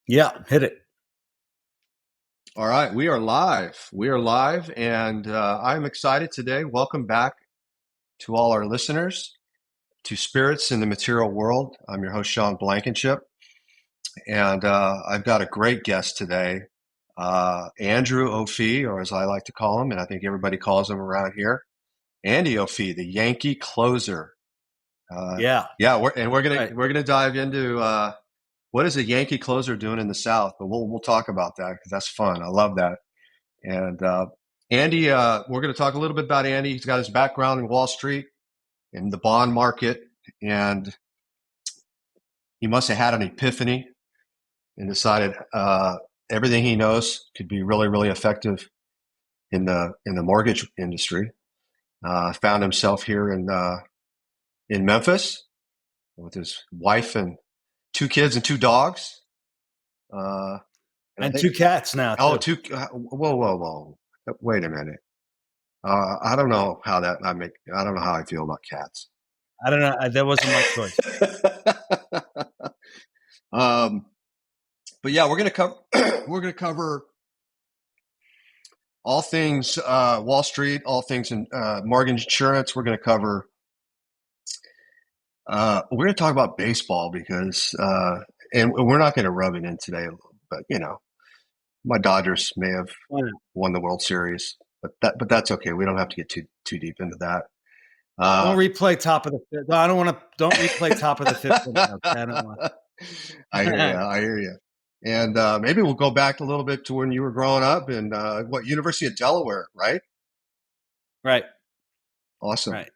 Yeah, hit it. All right, we are live. We are live, and I'm excited today. Welcome back to all our listeners to Spirits in the Material World. I'm your host, Sean Blankenship, and I've got a great guest today, Andrew O'Fee, or as I like to call him, and I think everybody calls him around here, Andy O'Fee, the Yankee Closer. Uh, Yeah. yeah, we're gonna Right. we're gonna dive into what is a Yankee Closer doing in the South, but we'll talk about that because that's fun. I love that. And Andy, we're going to talk a little bit about Andy. He's got his background in Wall Street in the bond market, and he must have had an epiphany and decided everything he knows could be really, really effective in the mortgage industry. Found himself here in Memphis with his wife and two kids and two dogs. Uh, and I And think, two cats now oh, too. two. Whoa, whoa, whoa! Wait a minute. I don't know how that I make. I don't know how I feel about cats. I don't know. That wasn't my choice. um, but yeah, we're gonna cover we're gonna cover all things Wall Street, all things in mortgage insurance. We're gonna talk about baseball because and we're not gonna rub it in today, but my Dodgers may have Why not? won the World Series, but that's okay. We don't have to get too deep into that. Don't Uh, replay top of the fifth. No, I don't want to. Don't replay top of the fifth. Okay, I don't want. I hear you. I hear you. And maybe we'll go back a little bit to when you were growing up in what University of Delaware, right? Right. Awesome. Right.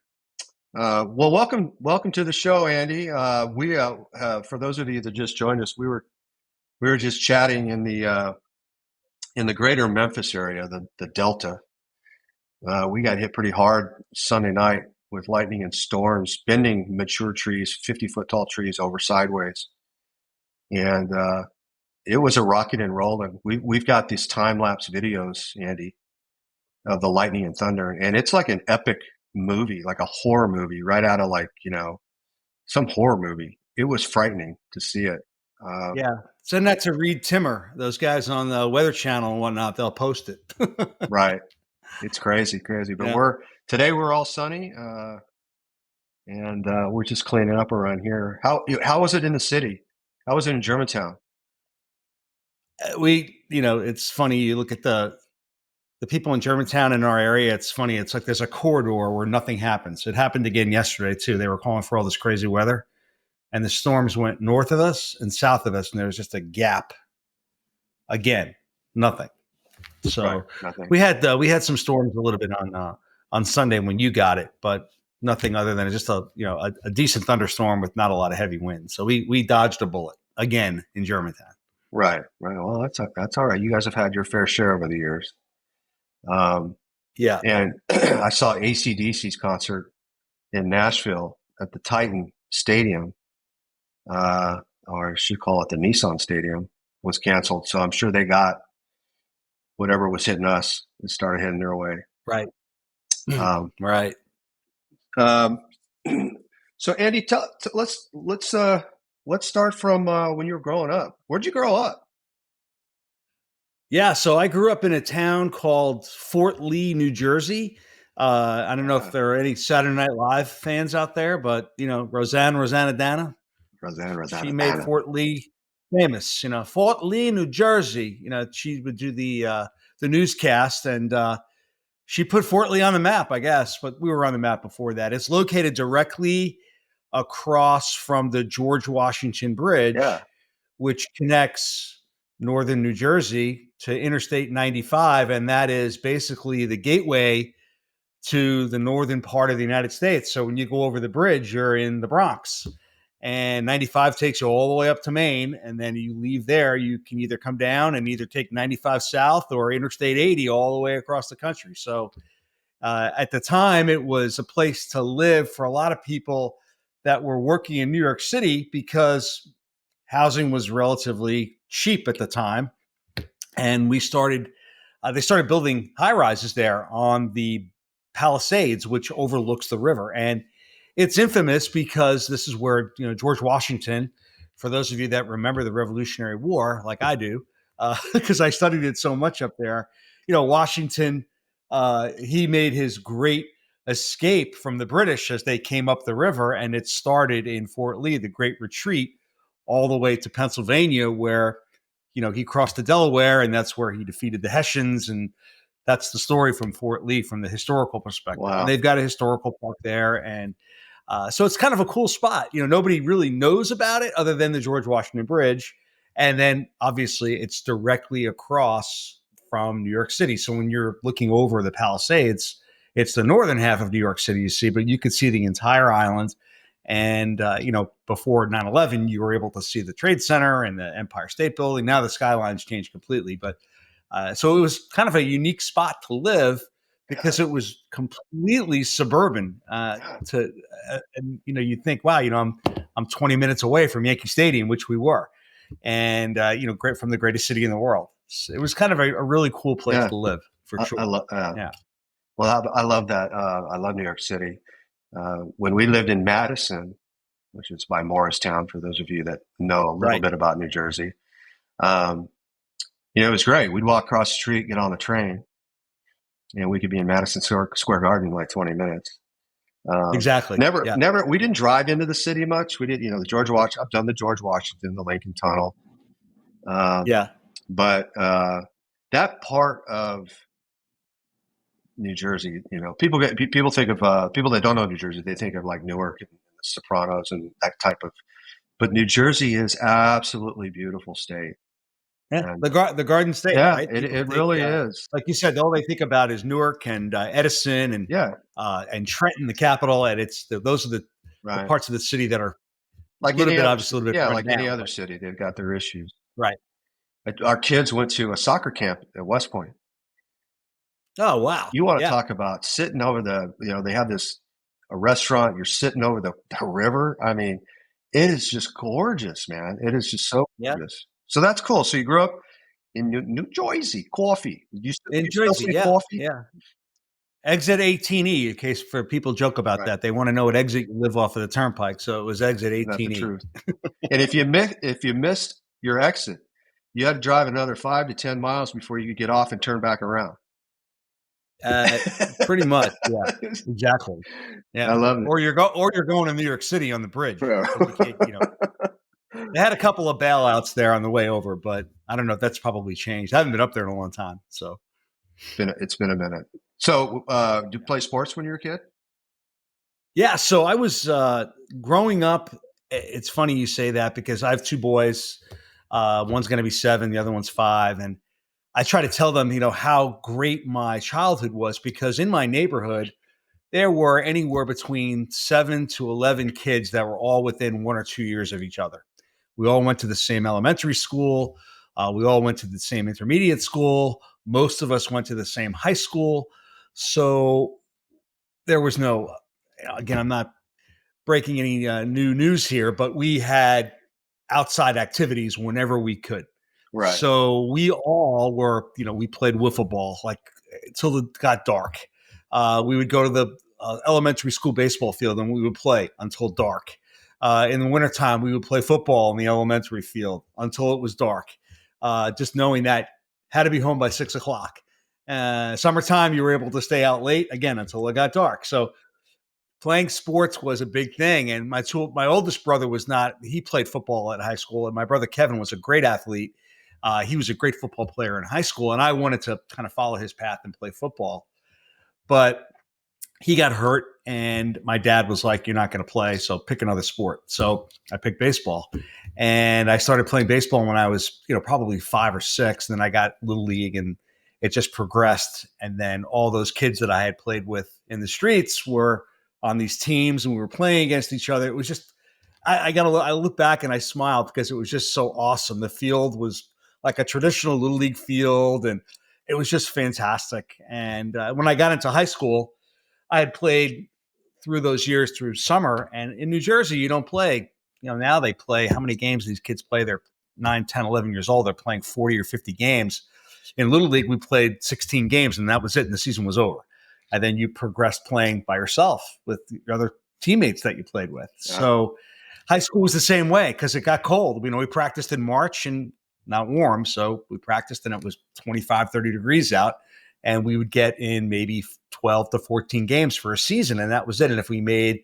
Well, welcome to the show, Andy. We for those of you that just joined us, we were just chatting in the greater Memphis area, the Delta. We got hit pretty hard Sunday night with lightning and storms, bending mature trees, 50-foot tall trees over sideways, and it was a rocking and rolling. We've got these time lapse videos, Andy, of the lightning and thunder, and it's like an epic movie, like a horror movie, right out of some horror movie. It was frightening to see it. Uh, Yeah. Send that to Reed Timmer. Those guys on the Weather Channel and whatnot. They'll post it. right, it's crazy, crazy. But Yeah. we're all sunny, and we're just cleaning up around here. How was it in the city? How was it in Germantown? It's funny. You look at the people in Germantown in our area. It's funny. It's like there's a corridor where nothing happens. It happened again yesterday too. They were calling for all this crazy weather, and the storms went north of us and south of us, and there was just a gap. Again, nothing. Right, So nothing. we had some storms a little bit on Sunday when you got it, but nothing other than just a decent thunderstorm with not a lot of heavy wind. So we dodged a bullet again in Germantown. Right, right. Well, that's all right. You guys have had your fair share over the years. Um, Yeah. and I saw AC/DC's concert in Nashville at the Titan Stadium, or I should call it the Nissan Stadium, was canceled. So I'm sure they got whatever was hitting us and started heading their way. Right. Um, Right. um, so Andy, let's start from when you were growing up. Where'd you grow up? Yeah. So I grew up in a town called Fort Lee, New Jersey. I don't know if Yeah, there are any Saturday Night Live fans out there, but Rosanna Dana, she made Rosanna. Fort Lee famous. Fort Lee, New Jersey. She would do the newscast, and she put Fort Lee on the map, I guess. But we were on the map before that. It's located directly across from the George Washington Yeah. Bridge, which connects northern New Jersey to Interstate 95, and that is basically the gateway to the northern part of the United States. So when you go over the bridge, you're in the Bronx. And 95 takes you all the way up to Maine. And then you leave there, you can either come down and either take 95 south or Interstate 80 all the way across the country. So at the time, it was a place to live for a lot of people that were working in New York City because housing was relatively cheap at the time. And they started building high rises there on the Palisades, which overlooks the river. And it's infamous because this is where George Washington for those of you that remember the Revolutionary War, like I do, because I studied it so much up there, Washington, he made his great escape from the British as they came up the river, and it started in Fort Lee, the Great Retreat, all the way to Pennsylvania, where he crossed the Delaware, and that's where he defeated the Hessians, and that's the story from Fort Lee from the historical perspective. Wow. And they've got a historical park there, and so it's kind of a cool spot. Nobody really knows about it other than the George Washington Bridge, and then obviously it's directly across from New York City. So when you're looking over the Palisades, it's the northern half of New York City you see, but you could see the entire island. And, before 9/11, you were able to see the Trade Center and the Empire State Building. Now the skyline's changed completely. But so it was kind of a unique spot to live because it was completely suburban. And you think, wow, I'm 20 minutes away from Yankee Stadium, which we were, and great from the greatest city in the world. So it was kind of a really cool place to live for sure. Yeah. Well, I love that. I love New York City. When we lived in Madison, which is by Morristown, for those of you that know a little bit about New Jersey, it was great. We'd walk across the street, get on the train, and we could be in Madison Square Garden in like 20 minutes. Exactly. Never. We didn't drive into the city much. We did, the George Washington. I've done the George Washington, the Lincoln Tunnel. But that part of New Jersey, people think of people that don't know New Jersey, they think of like Newark and the Sopranos and that type of. But New Jersey is absolutely beautiful state. Yeah, and the Garden State. Yeah, right? it really is. Like you said, all they think about is Newark and Edison and Trenton, the capital, and those are the parts of the city that are like a little bit obviously a little bit like any other city. They've got their issues. Right. Our kids went to a soccer camp at West Point. Oh wow! You want to talk about sitting over they have a restaurant. You're sitting over the river. I mean, it is just gorgeous, man. It is just so gorgeous. So that's cool. So you grew up in New Jersey, coffee. You still say coffee? Yeah. Exit 18E, in case for people joke about that. They want to know what exit you live off of the turnpike. So it was exit 18E. That's the truth. And if you missed your exit, you had to drive another 5 to 10 miles before you could get off and turn back around. Pretty much, yeah, exactly. Yeah, I love it. Or you're going to New York City on the bridge. They had a couple of bailouts there on the way over, but I don't know if that's probably changed. I haven't been up there in a long time, so it's been a minute. So, did you play sports when you were a kid? Yeah, so I was growing up. It's funny you say that because I have two boys. One's going to be 7, the other one's 5, and I try to tell them, how great my childhood was because in my neighborhood, there were anywhere between 7 to 11 kids that were all within 1 or 2 years of each other. We all went to the same elementary school. We all went to the same intermediate school. Most of us went to the same high school. So there was no, again, I'm not breaking any new news here, but we had outside activities whenever we could. Right. So we all were, we played wiffle ball like until it got dark. We would go to the elementary school baseball field and we would play until dark. In the wintertime, we would play football in the elementary field until it was dark. Just knowing that had to be home by 6 o'clock. Summertime, you were able to stay out late again until it got dark. So playing sports was a big thing. And my oldest brother he played football at high school. And my brother Kevin was a great athlete. He was a great football player in high school. And I wanted to kind of follow his path and play football. But he got hurt and my dad was like, you're not going to play. So pick another sport. So I picked baseball and I started playing baseball when I was, probably 5 or 6. And then I got Little League and it just progressed. And then all those kids that I had played with in the streets were on these teams and we were playing against each other. It was just, I look back and I smiled because it was just so awesome. The field was like a traditional Little League field and it was just fantastic. And when I got into high school, I had played through those years through summer. And in New Jersey, you don't play, now they play, how many games these kids play? They're 9, 10, 11 years old. They're playing 40 or 50 games. In Little League, we played 16 games and that was it. And the season was over. And then you progressed playing by yourself with your other teammates that you played with. Yeah. So High school was the same way because it got cold. We practiced in March and not warm. So we practiced and it was 25, 30 degrees out. And we would get in maybe 12 to 14 games for a season. And that was it. And if we made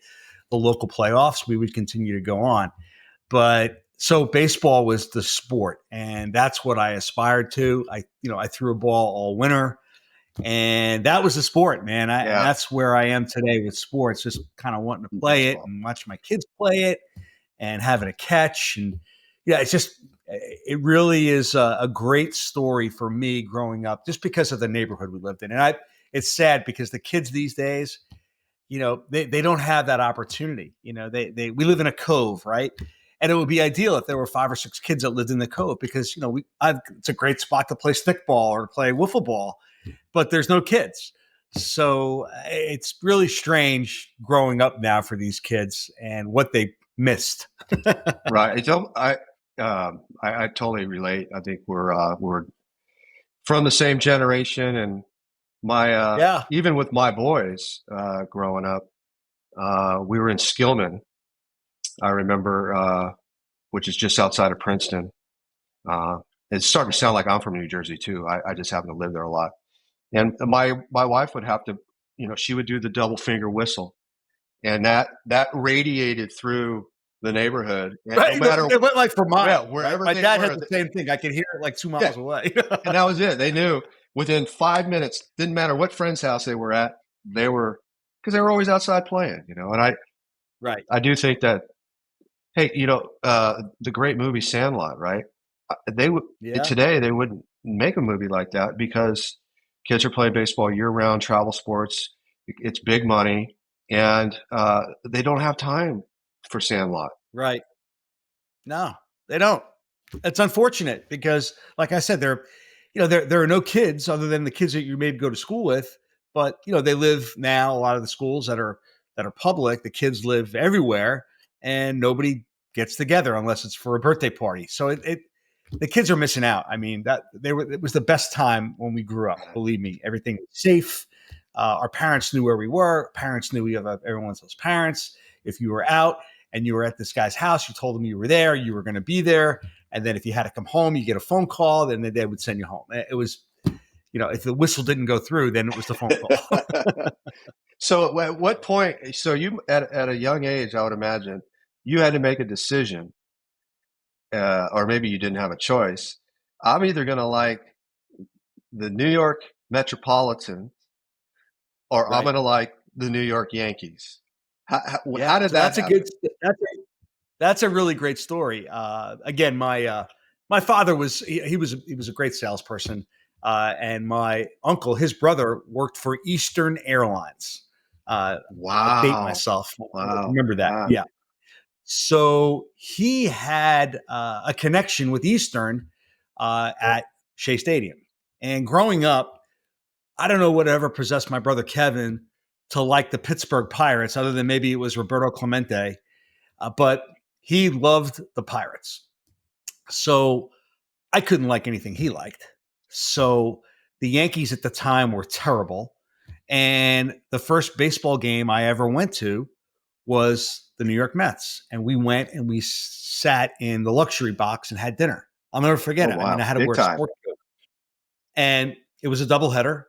the local playoffs, we would continue to go on. But so baseball was the sport. And that's what I aspired to. I threw a ball all winter. And that was the sport, man. And that's where I am today with sports, just kind of wanting to play it and watch my kids play it and having a catch. And it really is a great story for me growing up just because of the neighborhood we lived in. And it's sad because the kids these days, they don't have that opportunity. We live in a cove, right? And it would be ideal if there were 5 or 6 kids that lived in the cove because, it's a great spot to play stickball or play wiffle ball, but there's no kids. So it's really strange growing up now for these kids and what they missed. Right. I totally relate. I think we're from the same generation, and even with my boys growing up, we were in Skillman. I remember, which is just outside of Princeton. It's starting to sound like I'm from New Jersey too. I just happen to live there a lot. And my wife would have to, she would do the double finger whistle, and that radiated through the neighborhood. And right. No matter, it went like for mine. Wherever my dad had the same thing. I could hear it like 2 miles away. And that was it. They knew within 5 minutes. Didn't matter what friend's house they were at. Because they were always outside playing. And I do think that. Hey, the great movie Sandlot, right? Today they wouldn't make a movie like that because kids are playing baseball year round, travel sports. It's big money, and they don't have time for Sandlot. Right. No, they don't. It's unfortunate because, like I said, there are no kids other than the kids that you maybe go to school with, but they live now. A lot of the schools that are public, the kids live everywhere, and nobody gets together unless it's for a birthday party. So the kids are missing out. I mean, it was the best time when we grew up. Believe me, everything was safe. Our parents knew where we were. Parents knew everyone else's parents. If you were out and you were at this guy's house, you told them you were there, you were going to be there. And then if you had to come home, you get a phone call, then they would send you home. It was, if the whistle didn't go through, then it was the phone call. So at what point, so you, at a young age, I would imagine, you had to make a decision, or maybe you didn't have a choice. I'm either going to like the New York Metropolitan, or I'm going to like the New York Yankees. How did that happen? That's a really great story. Again, my father was a great salesperson, and my uncle, his brother, worked for Eastern Airlines. Wow! I'll date myself. Wow! Remember that? Wow. Yeah. So he had a connection with Eastern at Shea Stadium, and growing up, I don't know whatever possessed my brother Kevin to like the Pittsburgh Pirates, other than maybe it was Roberto Clemente, but he loved the Pirates. So I couldn't like anything he liked. So the Yankees at the time were terrible. And the first baseball game I ever went to was the New York Mets. And we went and we sat in the luxury box and had dinner. I'll never forget it. Wow. I mean, I had to Big wear time. a sport coat. And it was a doubleheader.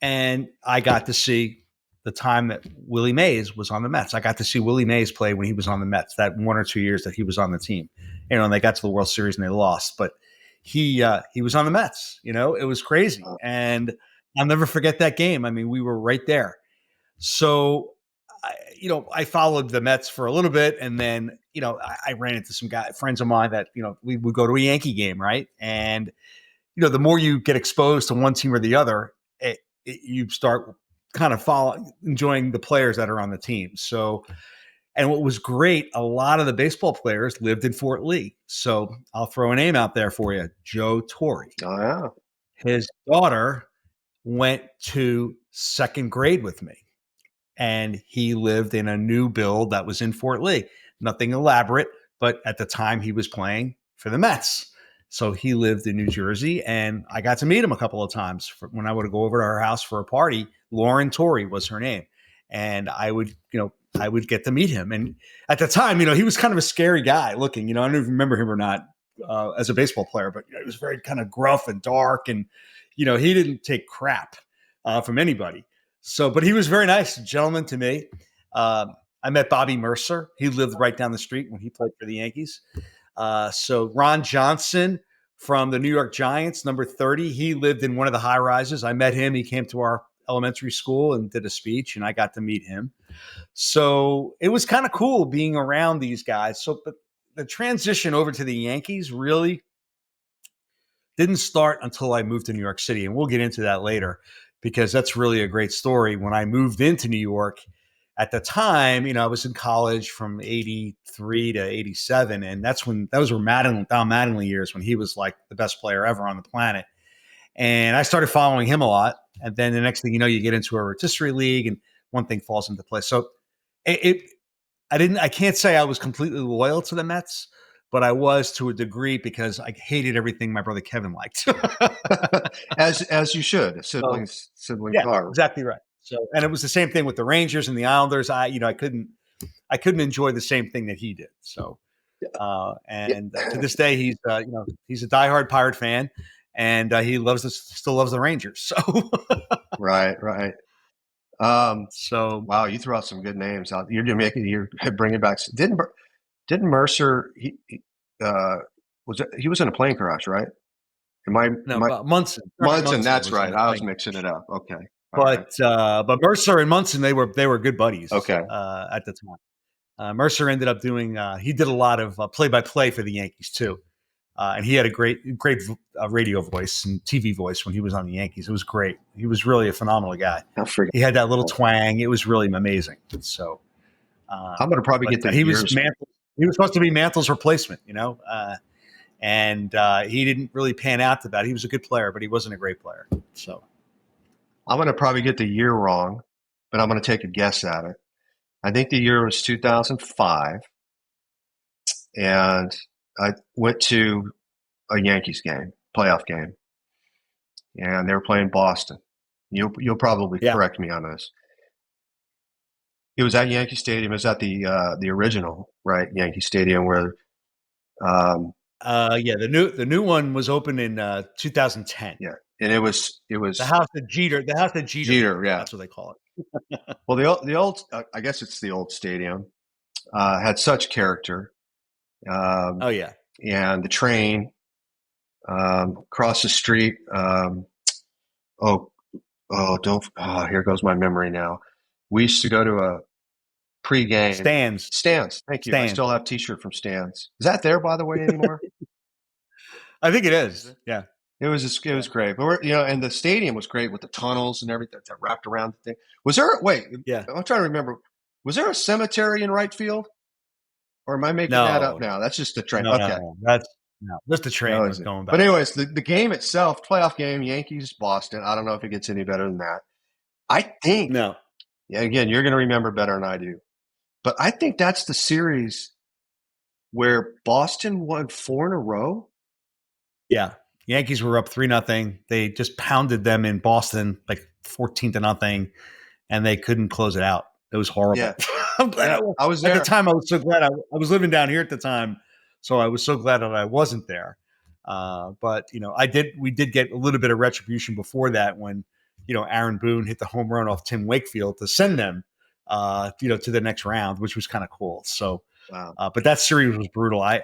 And I got to see the time that Willie Mays was on the Mets. I got to see Willie Mays play when he was on the Mets, that 1 or 2 years that he was on the team. And they got to the World Series and they lost. But he was on the Mets. It was crazy. And I'll never forget that game. I mean, we were right there. So, I followed the Mets for a little bit. And then, I ran into some friends of mine that, we would go to a Yankee game, right? And, the more you get exposed to one team or the other, you start kind of enjoying the players that are on the team. So, and what was great, a lot of the baseball players lived in Fort Lee. So I'll throw a name out there for you, Joe Torre. Oh, yeah. His daughter went to second grade with me, and he lived in a new build that was in Fort Lee. Nothing elaborate, but at the time he was playing for the Mets. So he lived in New Jersey, and I got to meet him a couple of times when I would go over to her house for a party. Lauren Torrey was her name. And I would, I would get to meet him. And at the time, he was kind of a scary guy looking. I don't even remember him or not as a baseball player, but he was very kind of gruff and dark, and he didn't take crap from anybody. So, but he was very nice, a gentleman to me. I met Bobby Mercer. He lived right down the street when he played for the Yankees. So Ron Johnson from the New York Giants, number 30, he lived in one of the high rises. I met him. He came to our elementary school and did a speech, and I got to meet him. So it was kind of cool being around these guys. So, but the transition over to the Yankees really didn't start until I moved to New York City. And we'll get into that later because that's really a great story. When I moved into New York at the time, I was in college from 83 to 87. And those were Don Mattingly years when he was like the best player ever on the planet. And I started following him a lot. And then the next thing you know, you get into a rotisserie league and one thing falls into place. So I can't say I was completely loyal to the Mets, but I was to a degree because I hated everything my brother Kevin liked. as you should. Siblings yeah, are. exactly right. So, and it was the same thing with the Rangers and the Islanders. I couldn't enjoy the same thing that he did. So, to this day, he's a diehard Pirate fan, and he still loves the Rangers. So, right. So wow, you threw out some good names out. You're bringing back. Didn't Mercer? He was in a plane crash, right? Munson. Munson, that's right. I was mixing it up. Okay, but Mercer and Munson, they were good buddies. Okay, at the time, Mercer ended up doing. He did a lot of play-by-play for the Yankees too, and he had a great radio voice and TV voice when he was on the Yankees. It was great. He was really a phenomenal guy. He had that little twang. It was really amazing. So I'm going to probably get that. He was supposed to be Mantle's replacement, and he didn't really pan out to that. He was a good player, but he wasn't a great player. So I'm going to probably get the year wrong, but I'm going to take a guess at it. I think the year was 2005, and I went to a Yankees game, playoff game, and they were playing Boston. You'll probably correct me on this. It was at Yankee Stadium. It was at the original, right, Yankee Stadium where. The new one was opened in 2010. Yeah, and it was the house of Jeter. The house of Jeter. Jeter, yeah, that's what they call it. Well, the old, I guess it's the old stadium, had such character. And the train across the street. Here goes my memory now. We used to go to a pregame Stands. Thank you. I still have a T-shirt from Stands. Is that there, by the way, anymore? I think it is. Yeah. It was great. But and the stadium was great with the tunnels and everything that wrapped around the thing. Was there? Wait. Yeah. I'm trying to remember. Was there a cemetery in right field? Or am I making that up now? That's just the train. Okay. Just the train was going back. But anyways, the game itself, playoff game, Yankees, Boston. I don't know if it gets any better than that. I think. No. Yeah. Again, you're going to remember better than I do. But I think that's the series where Boston won 4 in a row. Yeah. Yankees were up 3-0. They just pounded them in Boston like 14-0, and they couldn't close it out. It was horrible. Yeah. I was there. At the time, I was so glad. I was living down here at the time, so I was so glad that I wasn't there. But we did get a little bit of retribution before that when Aaron Boone hit the home run off Tim Wakefield to send them to the next round, which was kind of cool. So, wow. But that series was brutal. I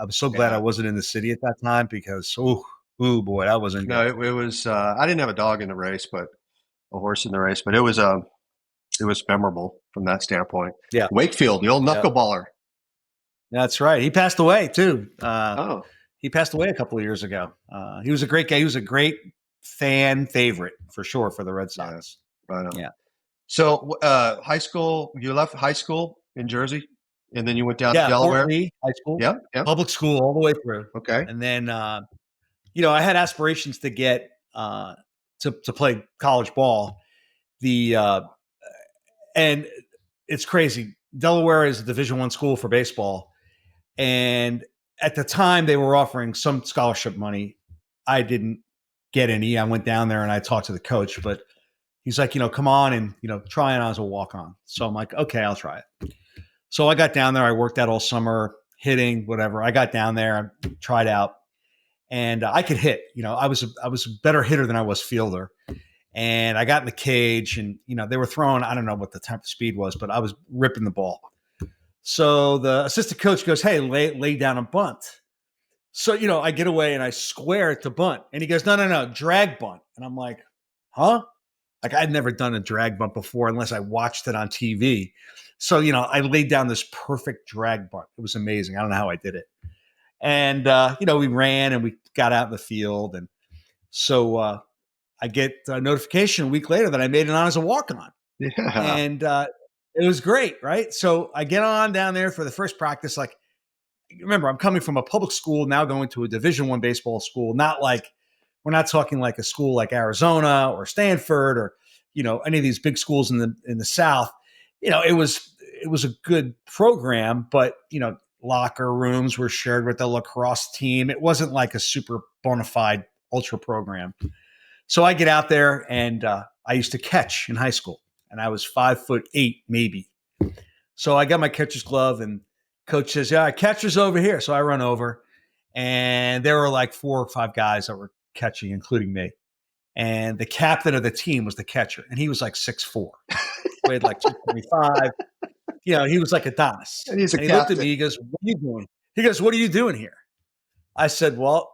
was so glad I wasn't in the city at that time because oh boy, that wasn't good. No, it was. I didn't have a dog in the race, but a horse in the race. But it was memorable from that standpoint. Yeah, Wakefield, the old knuckleballer. That's right. He passed away too. He passed away a couple of years ago. He was a great guy. He was a great fan favorite for sure for the Red Sox. Yeah, right on. Yeah. So high school, you left high school in Jersey, and then you went down to Delaware. Fort Lee High School. Yeah, public school all the way through. Okay, and then I had aspirations to get to play college ball. And it's crazy. Delaware is a Division I school for baseball, and at the time they were offering some scholarship money. I didn't get any. I went down there and I talked to the coach, but He's like, come on and, try it on as a walk on. So I'm like, okay, I'll try it. So I got down there. I worked out all summer, hitting, whatever. I got down there, I tried out, and I could hit. I was a better hitter than I was fielder. And I got in the cage, and they were throwing. I don't know what the type of speed was, but I was ripping the ball. So the assistant coach goes, "Hey, lay down and bunt." So I get away and I square it to bunt, and he goes, "No, no, no, drag bunt." And I'm like, "Huh?" Like I'd never done a drag bunt before unless I watched it on TV. So I laid down this perfect drag bunt. It was amazing. I don't know how I did it. And we ran and we got out in the field, and so I get a notification a week later that I made it on as a walk on. Yeah. And it was great, right? So I get on down there for the first practice. Like, remember, I'm coming from a public school, now going to a Division I baseball school. Not like, we're not talking like a school like Arizona or Stanford or any of these big schools in the South. It was a good program, but locker rooms were shared with the lacrosse team. It wasn't like a super bona fide ultra program. So I get out there, and I used to catch in high school, and I was 5'8", maybe. So I got my catcher's glove, and coach says, "Yeah, catcher's over here." So I run over, and there were like 4 or 5 guys that were catching, including me. And the captain of the team was the catcher, and he was like 6'4", weighed like 225. He was like Adonis. And he's a And he looked at captain. me. He goes, "What are you doing?" He goes, "What are you doing here?" I said, "Well,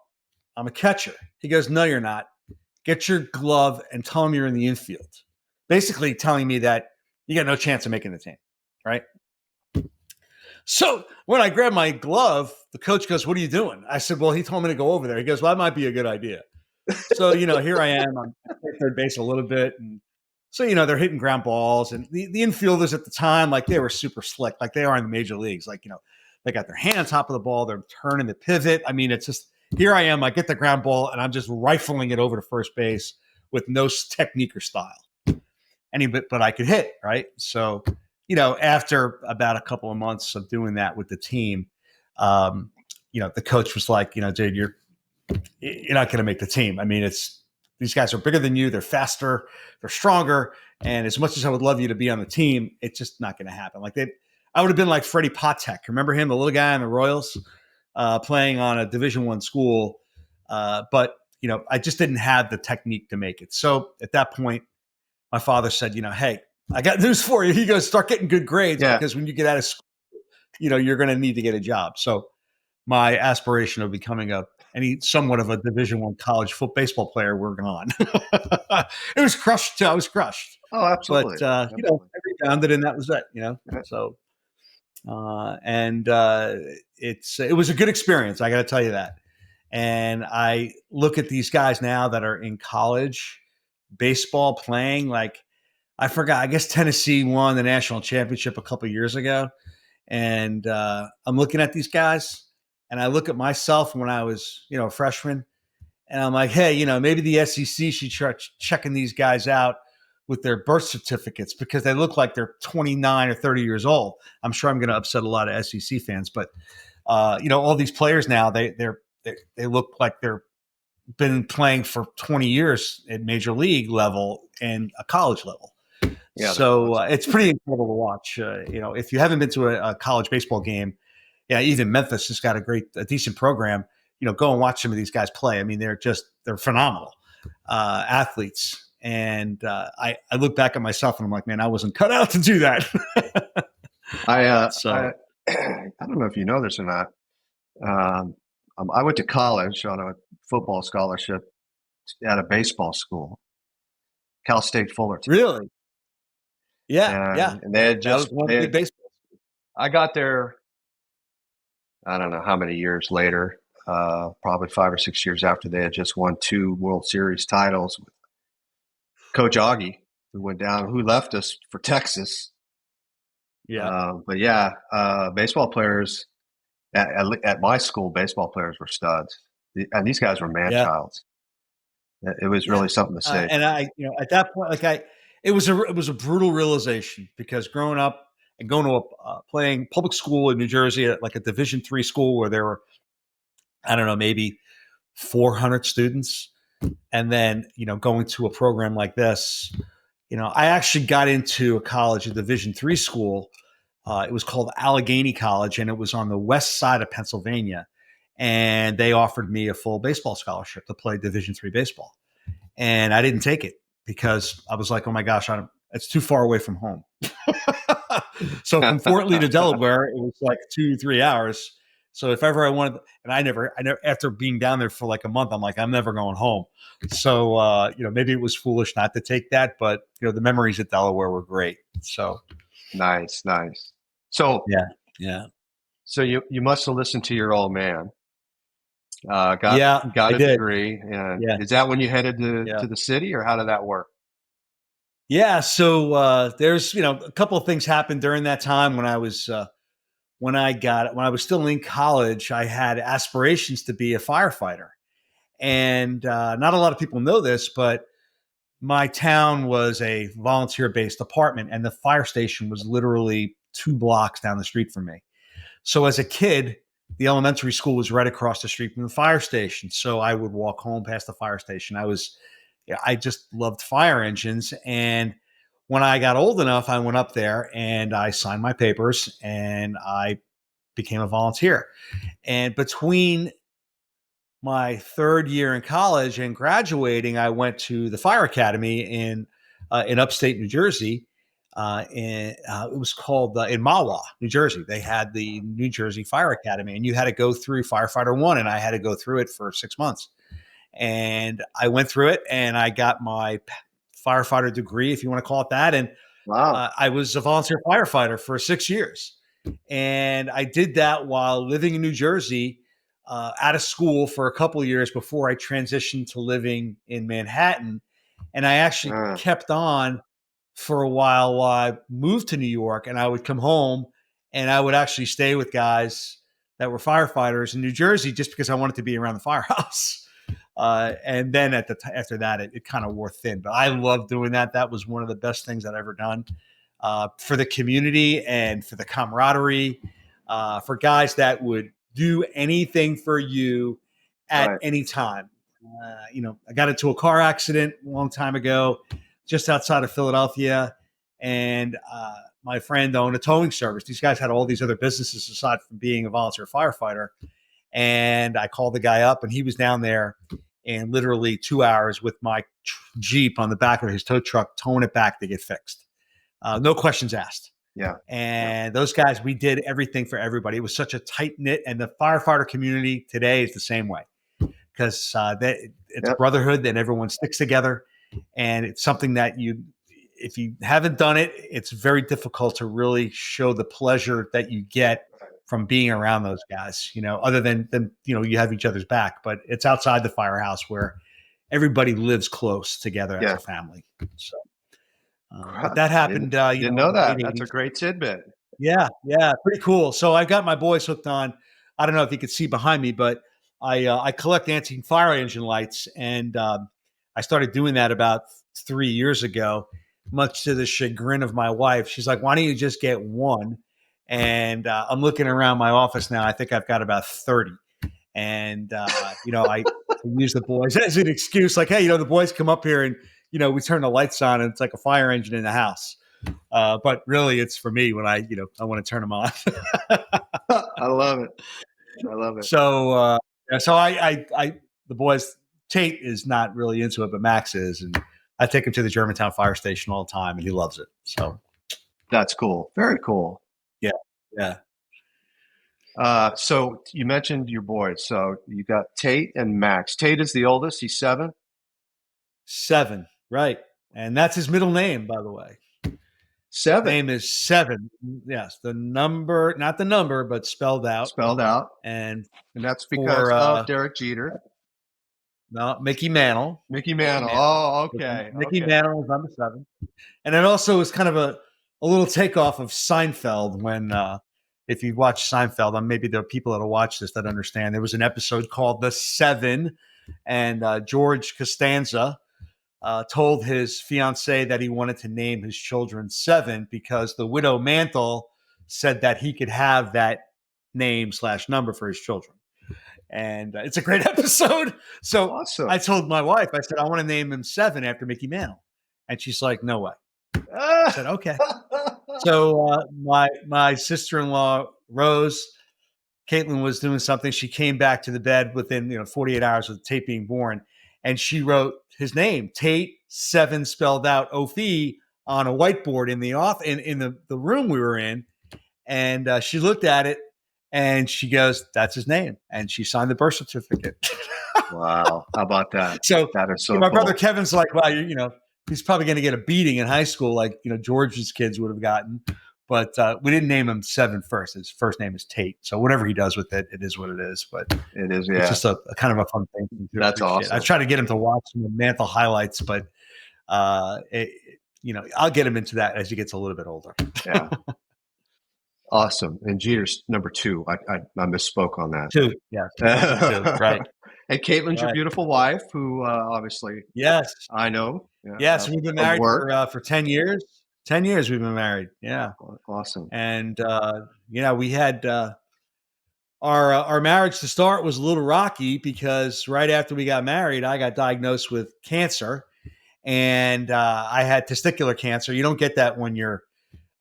I'm a catcher." He goes, "No, you're not. Get your glove and tell him you're in the infield." Basically telling me that you got no chance of making the team, right? So when I grabbed my glove, the coach goes, "What are you doing?" I said, "Well, he told me to go over there." He goes, "Well, that might be a good idea." So, here I am. I'm at third base a little bit. And so, they're hitting ground balls. And the infielders at the time, like, they were super slick, like they are in the major leagues. Like, they got their hand on top of the ball. They're turning the pivot. I mean, it's just, here I am. I get the ground ball, and I'm just rifling it over to first base with no technique or style. But I could hit, right? So, after about a couple of months of doing that with the team, the coach was like, "Dude, you're not going to make the team. I mean, these guys are bigger than you. They're faster. They're stronger. And as much as I would love you to be on the team, it's just not going to happen." I would have been like Freddie Patek. Remember him, the little guy on the Royals, playing on a Division I school. But I just didn't have the technique to make it. So at that point, my father said, "Hey, I got news for you." He goes, "Start getting good grades, Yeah. because when you get out of school, you're going to need to get a job." So my aspiration of becoming somewhat of a Division I college baseball player were gone. It was crushed. I was crushed. Oh, absolutely. But I rebounded, and that was it. Yeah. So and it was a good experience. I got to tell you that. And I look at these guys now that are in college baseball playing. Like, I forgot. I guess Tennessee won the national championship a couple years ago, and I'm looking at these guys, and I look at myself when I was, a freshman, and I'm like, "Hey, maybe the SEC should start checking these guys out with their birth certificates, because they look like they're 29 or 30 years old." I'm sure I'm going to upset a lot of SEC fans, but all these players now, they look like they're been playing for 20 years at major league level and a college level. Yeah, So it's pretty incredible to watch. If you haven't been to a college baseball game, yeah, even Memphis has got a decent program. Go and watch some of these guys play. I mean, they're phenomenal athletes. And I look back at myself, and I'm like, man, I wasn't cut out to do that. I So I don't know if you know this or not. I went to college on a football scholarship at a baseball school, Cal State Fullerton. really, yeah, And they had that was one big baseball. I got there, I don't know how many years later, probably 5 or 6 years after they had just won 2 World Series titles with Coach Augie, who left us for Texas. Yeah, But yeah, baseball players at my school, baseball players were studs, and these guys were yeah, man-childs. It was yeah. really something to see. And at that point, it was a brutal realization, because growing up and going to playing public school in New Jersey at like a Division III school where there were, I don't know, maybe 400 students, and then going to a program like this, I actually got into a college, a Division III school. It was called Allegheny College, and it was on the west side of Pennsylvania. And they offered me a full baseball scholarship to play Division III baseball, and I didn't take it because I was like, "Oh my gosh, it's too far away from home." So from Fort Lee to Delaware, it was like 2, 3 hours. So if ever I wanted, and I never, after being down there for like a month, I'm like, I'm never going home. So maybe it was foolish not to take that, but the memories at Delaware were great. So Nice, nice. So, yeah, yeah, so you must have listened to your old man. Got yeah, got I a did. degree, and Yeah, is that when you headed to yeah, the city, or how did that work? yeah. So there's a couple of things happened during that time when I was still in college. I had aspirations to be a firefighter. And not a lot of people know this, but my town was a volunteer based department, and the fire station was literally 2 blocks down the street from me. So as a kid, the elementary school was right across the street from the fire station. So I would walk home past the fire station. I just loved fire engines. And when I got old enough, I went up there and I signed my papers and I became a volunteer. And between my third year in college and graduating, I went to the fire academy in upstate New Jersey. It was called in Mahwah, New Jersey. They had the New Jersey Fire Academy, and you had to go through Firefighter 1, and I had to go through it for 6 months. And I went through it, and I got my firefighter degree, if you want to call it that. And Wow. I was a volunteer firefighter for 6 years. And I did that while living in New Jersey, out of school for a couple of years before I transitioned to living in Manhattan. And I actually Uh, kept on for a while I moved to New York, and I would come home and I would actually stay with guys that were firefighters in New Jersey just because I wanted to be around the firehouse. And then after that, it kind of wore thin. But I loved doing that. That was one of the best things I'd ever done for the community and for the camaraderie, for guys that would do anything for you at right. any time. I got into a car accident a long time ago, just outside of Philadelphia, and my friend owned a towing service. These guys had all these other businesses aside from being a volunteer firefighter. And I called the guy up, and he was down there in literally 2 hours with my Jeep on the back of his tow truck, towing it back to get fixed. No questions asked. Yeah. Yeah. And those guys, we did everything for everybody. It was such a tight knit, and the firefighter community today is the same way because it's Yep. brotherhood and everyone sticks together. And it's something that if you haven't done it, it's very difficult to really show the pleasure that you get from being around those guys, other than you have each other's back, but it's outside the firehouse where everybody lives close together as Yeah. a family. So, but Crap. that Didn't happened, didn't in know the late that. That's a 80s. great tidbit. Yeah, yeah, pretty cool. So I got my boys hooked on. I don't know if you could see behind me, but I collect antique fire engine lights, and I started doing that about 3 years ago. Much to the chagrin of my wife, she's like, "Why don't you just get one?" And I'm looking around my office now. I think I've got about 30, and I use the boys as an excuse, like, "Hey, the boys come up here and we turn the lights on, and it's like a fire engine in the house." But really, it's for me when I want to turn them on. I love it. I love it. So, yeah, so the boys, Tate is not really into it, but Max is, and I take him to the Germantown fire station all the time, and he loves it. So, That's cool. Very cool. yeah, yeah, So you mentioned your boys. So you got Tate and Max. Tate is the oldest. He's 7. 7, right? And that's his middle name, by the way. His 7 name is Seven. Yes, the number, not the number, but spelled out. spelled out. And And that's because for of Derek Jeter. no, Mickey Mantle. Mickey Mickey Mantle. Mantle. Oh, okay. Mickey Okay. Mantle is number 7. And it also was kind of a little takeoff of Seinfeld when, if you watch Seinfeld, maybe there are people that'll watch this that understand. There was an episode called The Seven, and George Costanza told his fiancee that he wanted to name his children Seven because the widow Mantle said that he could have that name/number for his children. And it's a great episode. So I Awesome. told my wife, I said, I want to name him Seven after Mickey Mantle. And she's like, no way. I said, okay. So my sister-in-law, Rose, Caitlin was doing something. She came back to the bed within 48 hours of Tate being born, and she wrote his name, Tate, 7 spelled out Ophi, on a whiteboard in the room we were in. And she looked at it and she goes, "That's his name," and she signed the birth certificate. Wow. How about that? So That is so my cool. brother Kevin's like, "Wow, he's probably going to get a beating in high school, like George's kids would have gotten." But we didn't name him Seven first. His first name is Tate. So whatever he does with it, it is what it is. But It is, it's yeah. just a kind of a fun thing to That's appreciate. awesome. I try to get him to watch some of the Mantle highlights, but I'll get him into that as he gets a little bit older. Yeah. Awesome. And Jeter's number 2. I misspoke on that. 2, yeah. 2, right. And Caitlin's your beautiful wife, who obviously, yes, I know. Yes, we've been married work. for 10 years. 10 years we've been married. Yeah. Awesome. And we had our marriage to start was a little rocky because right after we got married, I got diagnosed with cancer, and I had testicular cancer. You don't get that when you're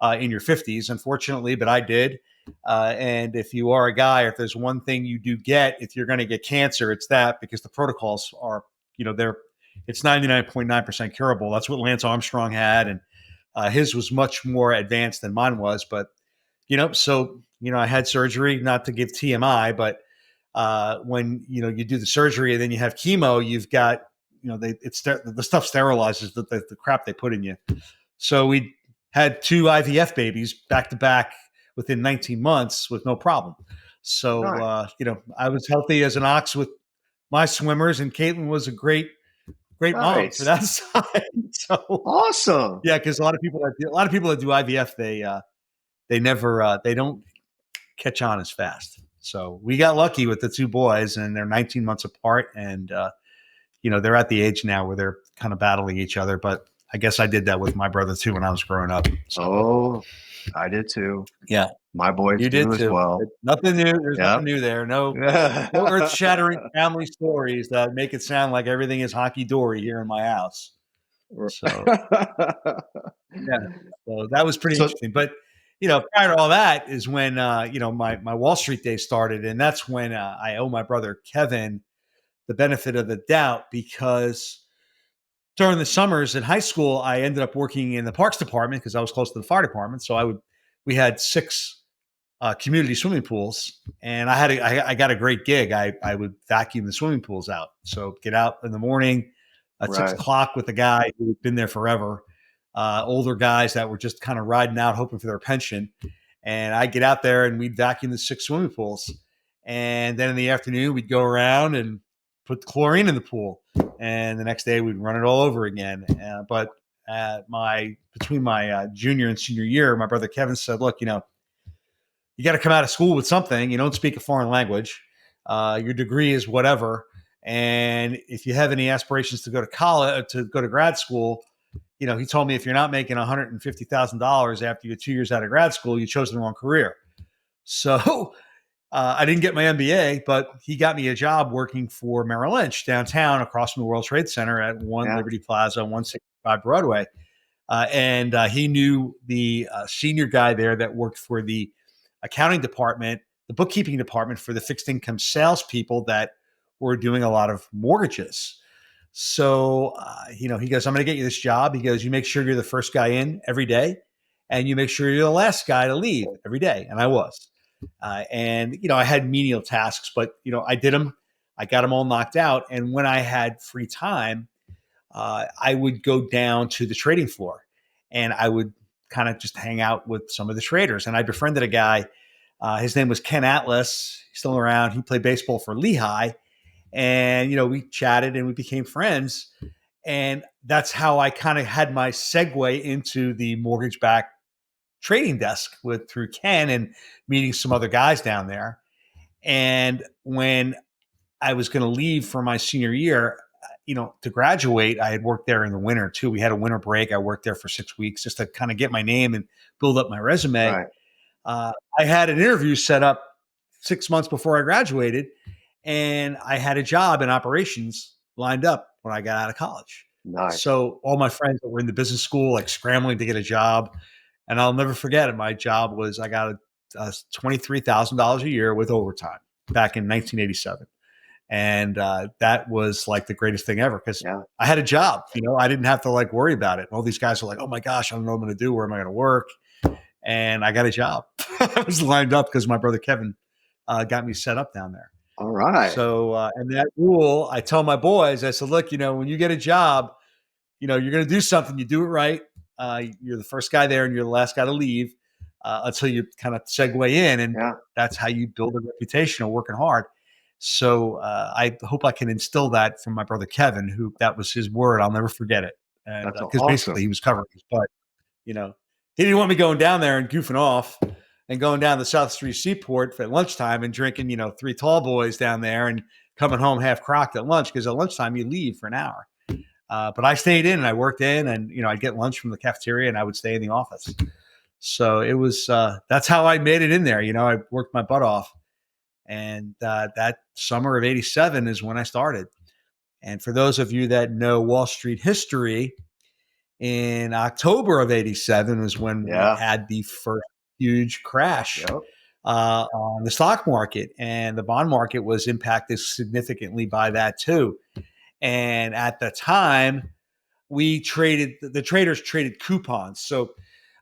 in your 50s, unfortunately, but I did. And if you are a guy, if there's one thing you do get, if you're going to get cancer, it's that, because the protocols are, it's 99.9% curable. That's what Lance Armstrong had. And his was much more advanced than mine was. But, I had surgery, not to give TMI, but when, you do the surgery and then you have chemo, you've got, the stuff sterilizes the crap they put in you. So we had 2 IVF babies back to back within 19 months with no problem. So, Nice. I was healthy as an ox with my swimmers, and Caitlin was a great mom for that side. So awesome. Yeah, because a lot of people that do IVF, they don't catch on as fast. So we got lucky with the 2 boys, and they're 19 months apart, and they're at the age now where they're kind of battling each other. But I guess I did that with my brother too when I was growing up. So. Oh, I did too. Yeah. My boys You did do too. as well. Nothing new. There's nothing new there. No earth-shattering family stories that make it sound like everything is honky-dory here in my house. So, yeah. So that was pretty interesting. But, prior to all that is when, my Wall Street days started. And that's when I owe my brother Kevin the benefit of the doubt, because during the summers in high school, I ended up working in the parks department because I was close to the fire department. So we had 6 community swimming pools, and I got a great gig. I would vacuum the swimming pools out. So get out in the morning at 6 o'clock with a guy who had been there forever, older guys that were just kind of riding out, hoping for their pension. And I'd get out there and we'd vacuum the 6 swimming pools. And then in the afternoon, we'd go around and put chlorine in the pool. And the next day we'd run it all over again. But between my junior and senior year, my brother Kevin said, "Look, you got to come out of school with something. You don't speak a foreign language. Your degree is whatever. And if you have any aspirations to go to college, to go to grad school, he told me, if you're not making $150,000 after you're 2 years out of grad school, you chose the wrong career." So I didn't get my MBA, but he got me a job working for Merrill Lynch downtown across from the World Trade Center at 1 Liberty Plaza, 165 Broadway. And he knew the senior guy there that worked for the accounting department, the bookkeeping department for the fixed income salespeople that were doing a lot of mortgages. So, he goes, "I'm going to get you this job." He goes, "You make sure you're the first guy in every day, and you make sure you're the last guy to leave every day." And I was. And I had menial tasks, but, I did them. I got them all knocked out. And when I had free time, I would go down to the trading floor, and I would kind of just hang out with some of the traders. And I befriended a guy. His name was Ken Atlas. He's still around. He played baseball for Lehigh. And, we chatted and we became friends. And that's how I kind of had my segue into the mortgage-backed trading desk through Ken and meeting some other guys down there. And when I was going to leave for my senior year, to graduate, I had worked there in the winter too. We had a winter break. I worked there for 6 weeks just to kind of get my name and build up my resume. Right. I had an interview set up 6 months before I graduated, and I had a job in operations lined up when I got out of college. Nice. So all my friends that were in the business school, like scrambling to get a job, and I'll never forget it. My job was I got $23,000 a year with overtime back in 1987, and that was like the greatest thing ever because Yeah. I had a job. I didn't have to like worry about it. All these guys were like, "Oh my gosh, I don't know what I'm going to do. Where am I going to work?" And I got a job. I was lined up because my brother Kevin got me set up down there. All right. So, and that rule, I tell my boys, I said, look, when you get a job, you're going to do something, you do it right. You're the first guy there and you're the last guy to leave until you kind of segue in. And Yeah. that's how you build a reputation of working hard. So I hope I can instill that from my brother Kevin, who that was his word. I'll never forget it. And That's because basically awesome. he was covering his butt, he didn't want me going down there and goofing off and going down the South Street Seaport for lunchtime and drinking, three tall boys down there and coming home half crocked at lunch because at lunchtime you leave for an hour. But I stayed in and I worked in and, I'd get lunch from the cafeteria and I would stay in the office. So it was, that's how I made it in there. I worked my butt off. And that summer of 87 is when I started. And for those of you that know Wall Street history, in October of 87 was when we had the first huge crash on the stock market. And the bond market was impacted significantly by that too. And at the time, the traders traded coupons. So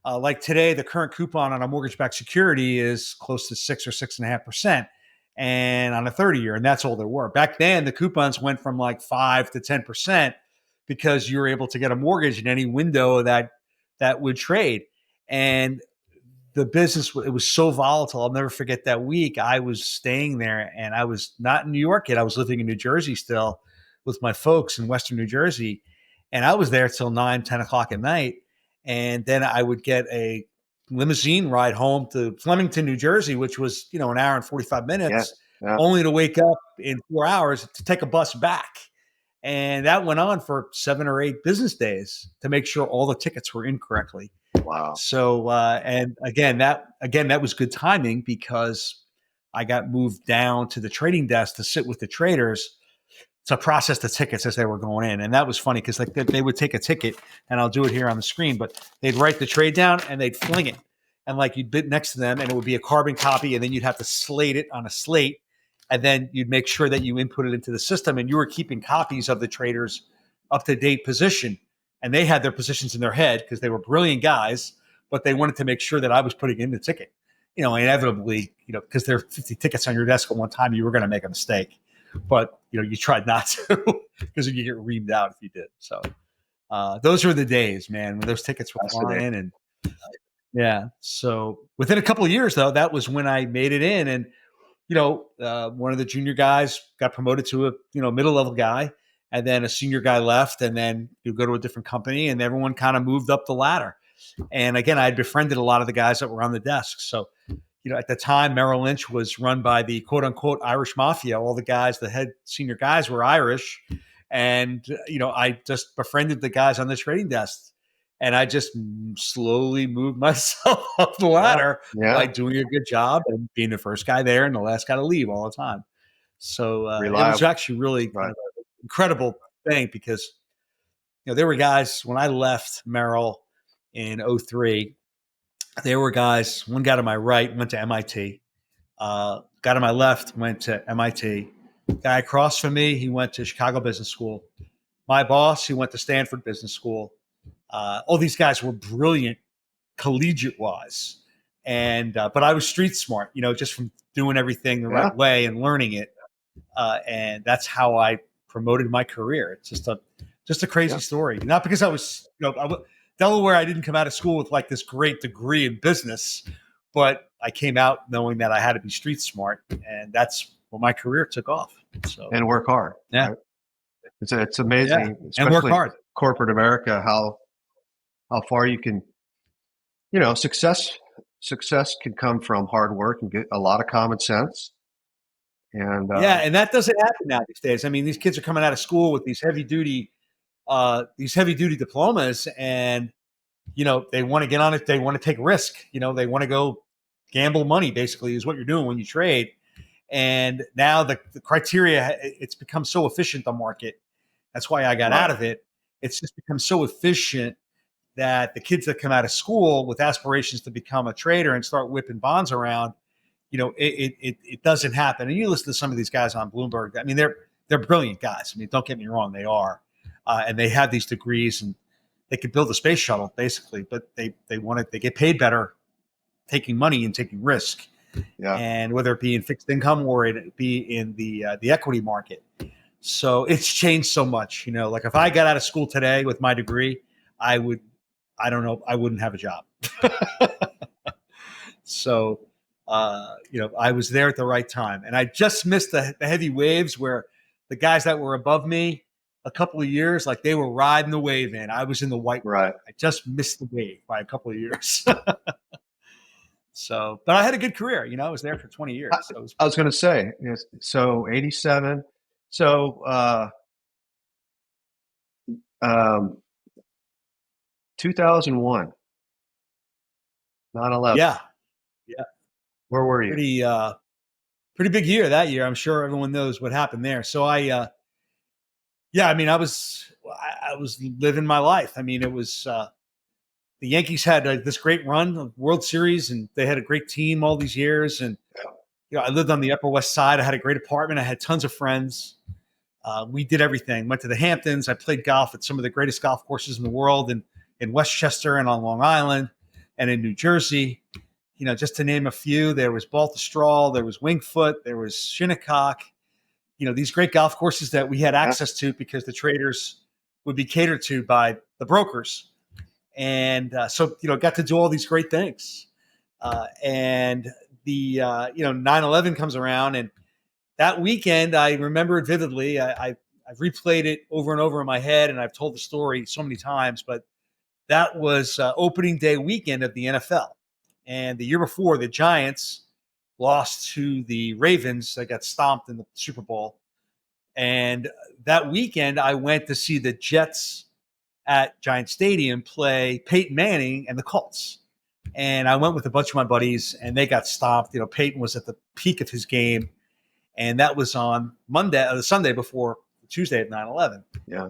like today, the current coupon on a mortgage-backed security is close to 6 or 6.5%. And on a 30-year, and that's all there were. Back then, the coupons went from like 5 to 10% because you were able to get a mortgage in any window that would trade. And the business, it was so volatile. I'll never forget that week. I was staying there and I was not in New York yet. I was living in New Jersey still with my folks in Western New Jersey. And I was there till 9, 10 o'clock at night. And then I would get a limousine ride home to Flemington, New Jersey, which was, an hour and 45 minutes, only to wake up in 4 hours to take a bus back. And that went on for 7 or 8 business days to make sure all the tickets were in correctly. Wow. So, and again, that was good timing because I got moved down to the trading desk to sit with the traders to process the tickets as they were going in. And that was funny because like they would take a ticket, and I'll do it here on the screen, but they'd write the trade down and they'd fling it. And like you'd bid next to them and it would be a carbon copy, and then you'd have to slate it on a slate. And then you'd make sure that you input it into the system, and you were keeping copies of the traders' up-to-date position. And they had their positions in their head because they were brilliant guys, but they wanted to make sure that I was putting in the ticket. Inevitably, because there are 50 tickets on your desk at one time, you were going to make a mistake. But, you tried not to because you get reamed out if you did. So those were the days, man, when those tickets were flying. And yeah. So within a couple of years, though, that was when I made it in. And, one of the junior guys got promoted to a, middle level guy. And then a senior guy left, and then you go to a different company, and everyone kind of moved up the ladder. And again, I had befriended a lot of the guys that were on the desk. So, at the time, Merrill Lynch was run by the quote unquote Irish mafia. All the guys, the head senior guys were Irish. And, I just befriended the guys on the trading desk. And I just slowly moved myself up the ladder by doing a good job and being the first guy there and the last guy to leave all the time. So it was actually really kind of an incredible thing because, there were guys when I left Merrill in 03, there were guys, one guy to my right went to MIT. Guy to my left went to MIT. Guy across from me, he went to Chicago Business School. My boss, he went to Stanford Business School. All these guys were brilliant collegiate wise. And, but I was street smart, just from doing everything the right way and learning it. And that's how I promoted my career. It's just a crazy story. Not because I was, Delaware, I didn't come out of school with like this great degree in business, but I came out knowing that I had to be street smart, and that's what my career took off. So and work hard. Yeah, right? It's amazing, and work hard. Corporate America, how far you can, success can come from hard work and get a lot of common sense. And and that doesn't happen now these days. I mean, these kids are coming out of school with these heavy duty diplomas, and they want to get on it. They want to take risk. They want to go gamble money. Basically, is what you're doing when you trade. And now the criteria, it's become so efficient, the market. That's why I got out of it. it's just become so efficient that the kids that come out of school with aspirations to become a trader and start whipping bonds around, it doesn't happen. And you listen to some of these guys on Bloomberg. I mean, they're brilliant guys. I mean, don't get me wrong, they are, and they have these degrees and they could build a space shuttle basically, but they get paid better taking money and taking risk. Yeah. And whether it be in fixed income or it be in the equity market. So it's changed so much. Like if I got out of school today with my degree, I wouldn't have a job. So, I was there at the right time. And I just missed the heavy waves where the guys that were above me a couple of years, like they were riding the wave in. I was in the white. Right. I just missed the wave by a couple of years. So, but I had a good career. I was there for 20 years. So I was going to say, so 87. So 2001, 9/11. Yeah. Where were you? Pretty big year that year. I'm sure everyone knows what happened there. So I was living my life. I mean, it was the Yankees had this great run of World Series, and they had a great team all these years. And I lived on the Upper West Side. I had a great apartment. I had tons of friends. We did everything. Went to the Hamptons. I played golf at some of the greatest golf courses in the world, in Westchester and on Long Island, and in New Jersey. Just to name a few. There was Baltusrol, there was Wingfoot, there was Shinnecock. These great golf courses that we had access to because the traders would be catered to by the brokers. And so got to do all these great things. And the 9/11 comes around, and that weekend I remember it vividly. I've replayed it over and over in my head, and I've told the story so many times. But that was opening day weekend of the NFL, and the year before the Giants lost to the Ravens. They got stomped in the Super Bowl. And that weekend I went to see the Jets at Giant Stadium play Peyton Manning and the Colts. And I went with a bunch of my buddies, and they got stomped. Peyton was at the peak of his game, and that was on the Sunday before Tuesday of 9/11. Yeah.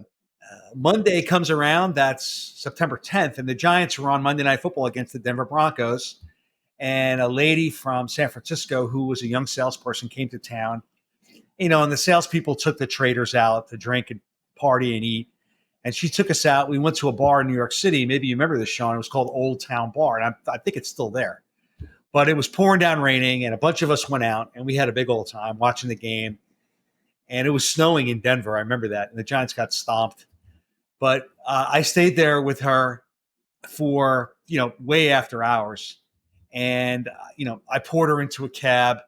Monday comes around, that's September 10th, and the Giants were on Monday Night Football against the Denver Broncos. And a lady from San Francisco who was a young salesperson came to town, and the salespeople took the traders out to drink and party and eat. And she took us out. We went to a bar in New York City. Maybe you remember this, Sean. It was called Old Town Bar. And I think it's still there. But it was pouring down raining, and a bunch of us went out, and we had a big old time watching the game. And it was snowing in Denver. I remember that. And the Giants got stomped. But I stayed there with her for, way after hours. And, I poured her into a cab,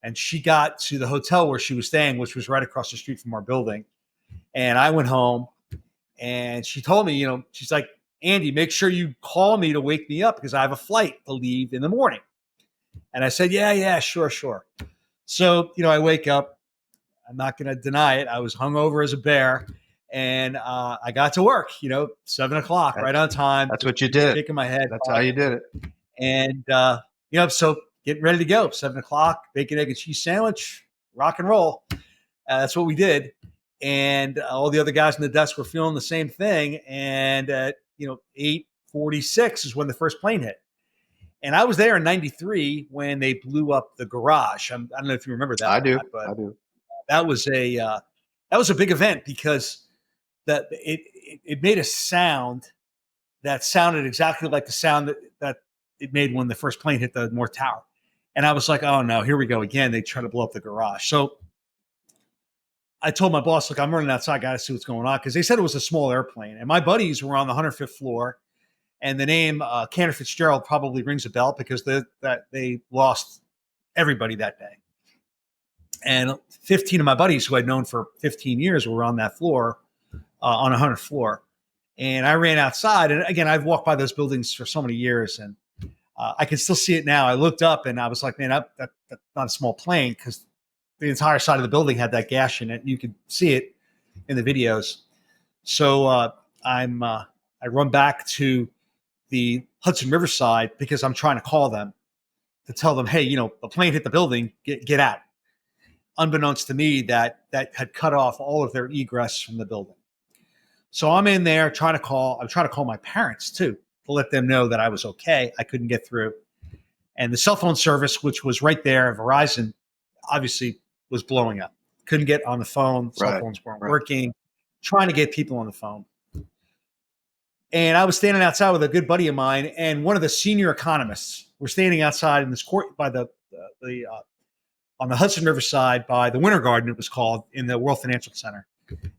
and she got to the hotel where she was staying, which was right across the street from our building. And I went home. And she told me, she's like, Andy, make sure you call me to wake me up because I have a flight to leave in the morning. And I said, yeah, sure. So, I wake up. I'm not going to deny it. I was hungover as a bear. And I got to work, 7 o'clock, right on time. That's what you did. Shaking my head. That's how you did it. And, so getting ready to go. 7 o'clock, bacon, egg, and cheese sandwich, rock and roll. That's what we did. And all the other guys in the desk were feeling the same thing. And at 8:46 is when the first plane hit. And I was there in '93 when they blew up the garage. I don't know if you remember that. I do. That was a big event because that it made a sound that sounded exactly like the sound that it made when the first plane hit the North Tower. And I was like, oh no, here we go again. They try to blow up the garage. So I told my boss, look, I'm running outside. Got to see what's going on. Because they said it was a small airplane. And my buddies were on the 105th floor. And the name Cantor Fitzgerald probably rings a bell because they lost everybody that day. And 15 of my buddies who I'd known for 15 years were on that floor, on a 100th floor. And I ran outside. And again, I've walked by those buildings for so many years. And I can still see it now. I looked up and I was like, man, that's not a small plane because the entire side of the building had that gash in it. You could see it in the videos. So I run back to the Hudson River side because I'm trying to call them to tell them, hey, the plane hit the building, get out. Unbeknownst to me, that had cut off all of their egress from the building. So I'm in there I'm trying to call my parents too to let them know that I was okay. I couldn't get through. And the cell phone service, which was right there, Verizon, obviously was blowing up. Couldn't get on the phone. Cell Right. phones weren't Right. working. Trying to get people on the phone. And I was standing outside with a good buddy of mine and one of the senior economists. We're standing outside in this court by on the Hudson River side by the Winter Garden, it was called, in the World Financial Center.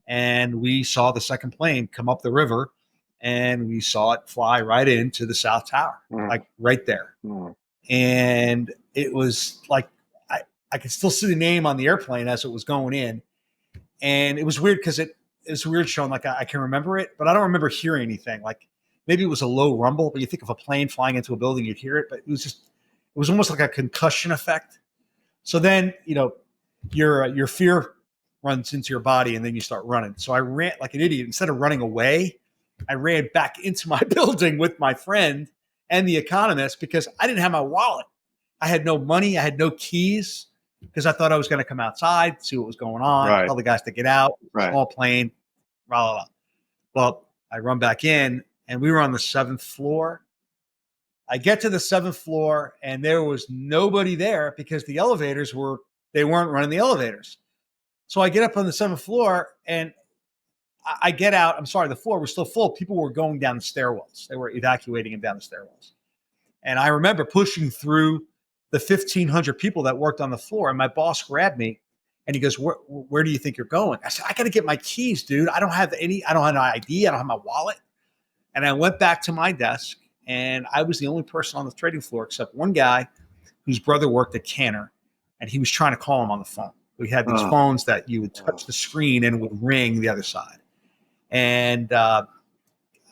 And we saw the second plane come up the river, and we saw it fly right into the South Tower, like right there. And it was like I could still see the name on the airplane as it was going in. And it was weird because it was weird, Sean. Like I can remember it, but I don't remember hearing anything. Like maybe it was a low rumble, but you think of a plane flying into a building, you'd hear it. But it was almost like a concussion effect. So then, your fear runs into your body and then you start running. So I ran like an idiot. Instead of running away, I ran back into my building with my friend and the economist because I didn't have my wallet. I had no money. I had no keys because I thought I was going to come outside, see what was going on, tell the guys to get out, small plane, blah, blah, blah. Well, I run back in and we were on the 7th floor. I get to the 7th floor and there was nobody there because the elevators they weren't running the elevators. So I get up on the 7th floor and I get out. I'm sorry, the floor was still full. People were going down the stairwells. They were evacuating them down the stairwells. And I remember pushing through the 1,500 people that worked on the floor. And my boss grabbed me and he goes, where do you think you're going? I said, I got to get my keys, dude. I don't have an ID. I don't have my wallet. And I went back to my desk and I was the only person on the trading floor except one guy whose brother worked at Cantor and he was trying to call him on the phone. We had these phones that you would touch the screen and it would ring the other side. And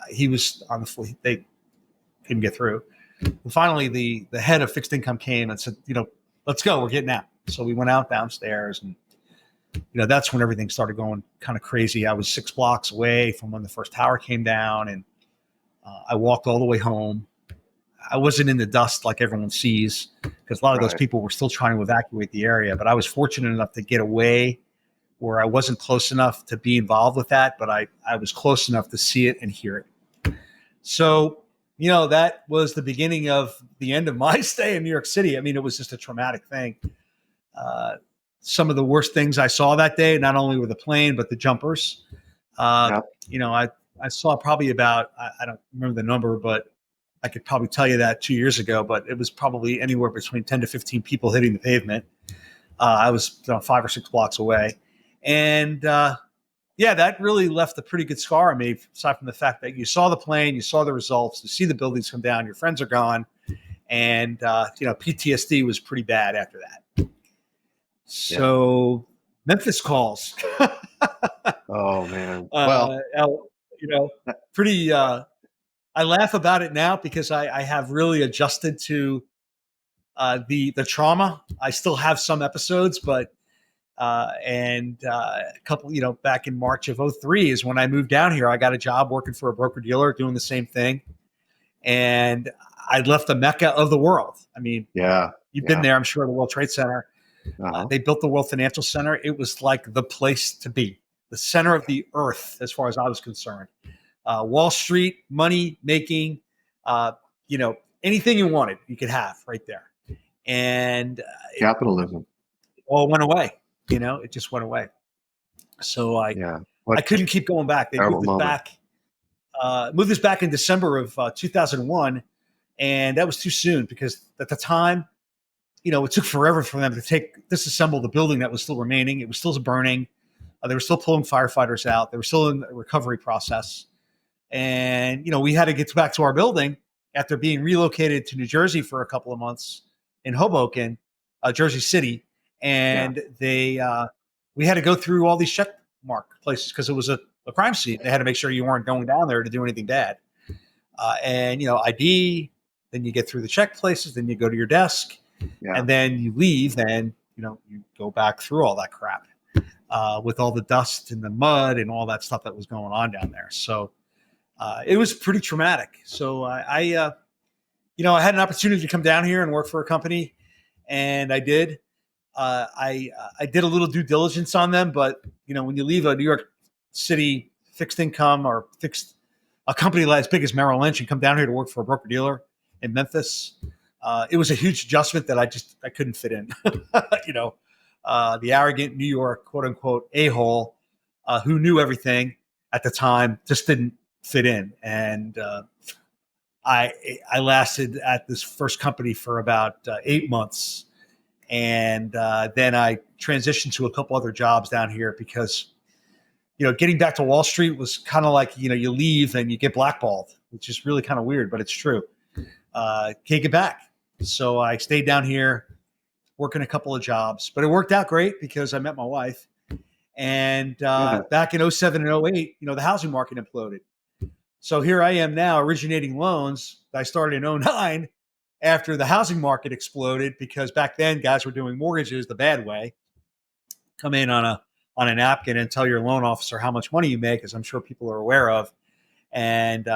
he was on the floor. They couldn't get through. And finally, the head of fixed income came and said, let's go. We're getting out. So we went out downstairs and, that's when everything started going kind of crazy. I was 6 blocks away from when the first tower came down and I walked all the way home. I wasn't in the dust like everyone sees because a lot of those people were still trying to evacuate the area. But I was fortunate enough to get away where I wasn't close enough to be involved with that, but I was close enough to see it and hear it. So, that was the beginning of the end of my stay in New York City. I mean, it was just a traumatic thing. Some of the worst things I saw that day, not only were the plane, but the jumpers. I saw probably about, I don't remember the number, but I could probably tell you that 2 years ago, but it was probably anywhere between 10 to 15 people hitting the pavement. I was 5 or 6 blocks away. And that really left a pretty good scar on me, aside from the fact that you saw the plane, you saw the results, you see the buildings come down, your friends are gone. And, PTSD was pretty bad after that. So Memphis calls. Oh, man. Pretty, I laugh about it now because I have really adjusted to the trauma. I still have some episodes, but a couple, back in March of 2003 is when I moved down here. I got a job working for a broker dealer doing the same thing. And I left the Mecca of the world. I mean, you've been there, I'm sure, the World Trade Center. They built the World Financial Center. It was like the place to be, the center of the earth, as far as I was concerned. Wall Street, money making, anything you wanted, you could have right there. And capitalism all went away. It just went away. So I couldn't keep going back. They moved this back in December of 2001. And that was too soon because at the time, it took forever for them to disassemble the building that was still remaining. It was still burning. They were still pulling firefighters out. They were still in the recovery process. And, we had to get back to our building after being relocated to New Jersey for a couple of months in Hoboken, Jersey City. And we had to go through all these check mark places because it was a crime scene. They had to make sure you weren't going down there to do anything bad. ID, then you get through the check places, then you go to your desk, and then you leave and, you go back through all that crap with all the dust and the mud and all that stuff that was going on down there. So it was pretty traumatic. So I had an opportunity to come down here and work for a company, and I did. I did a little due diligence on them, but when you leave a New York City fixed income or fixed a company as big as Merrill Lynch and come down here to work for a broker dealer in Memphis. It was a huge adjustment that I couldn't fit in. The arrogant New York quote unquote a-hole who knew everything at the time just didn't fit in. And I lasted at this first company for about 8 months. And then I transitioned to a couple other jobs down here because, getting back to Wall Street was kind of like, you leave and you get blackballed, which is really kind of weird, but it's true. Can't get back. So I stayed down here working a couple of jobs, but it worked out great because I met my wife. And back in 07 and 08, the housing market imploded. So here I am now originating loans that I started in 09 after the housing market exploded, because back then guys were doing mortgages the bad way. Come in on a napkin and tell your loan officer how much money you make, as I'm sure people are aware of, and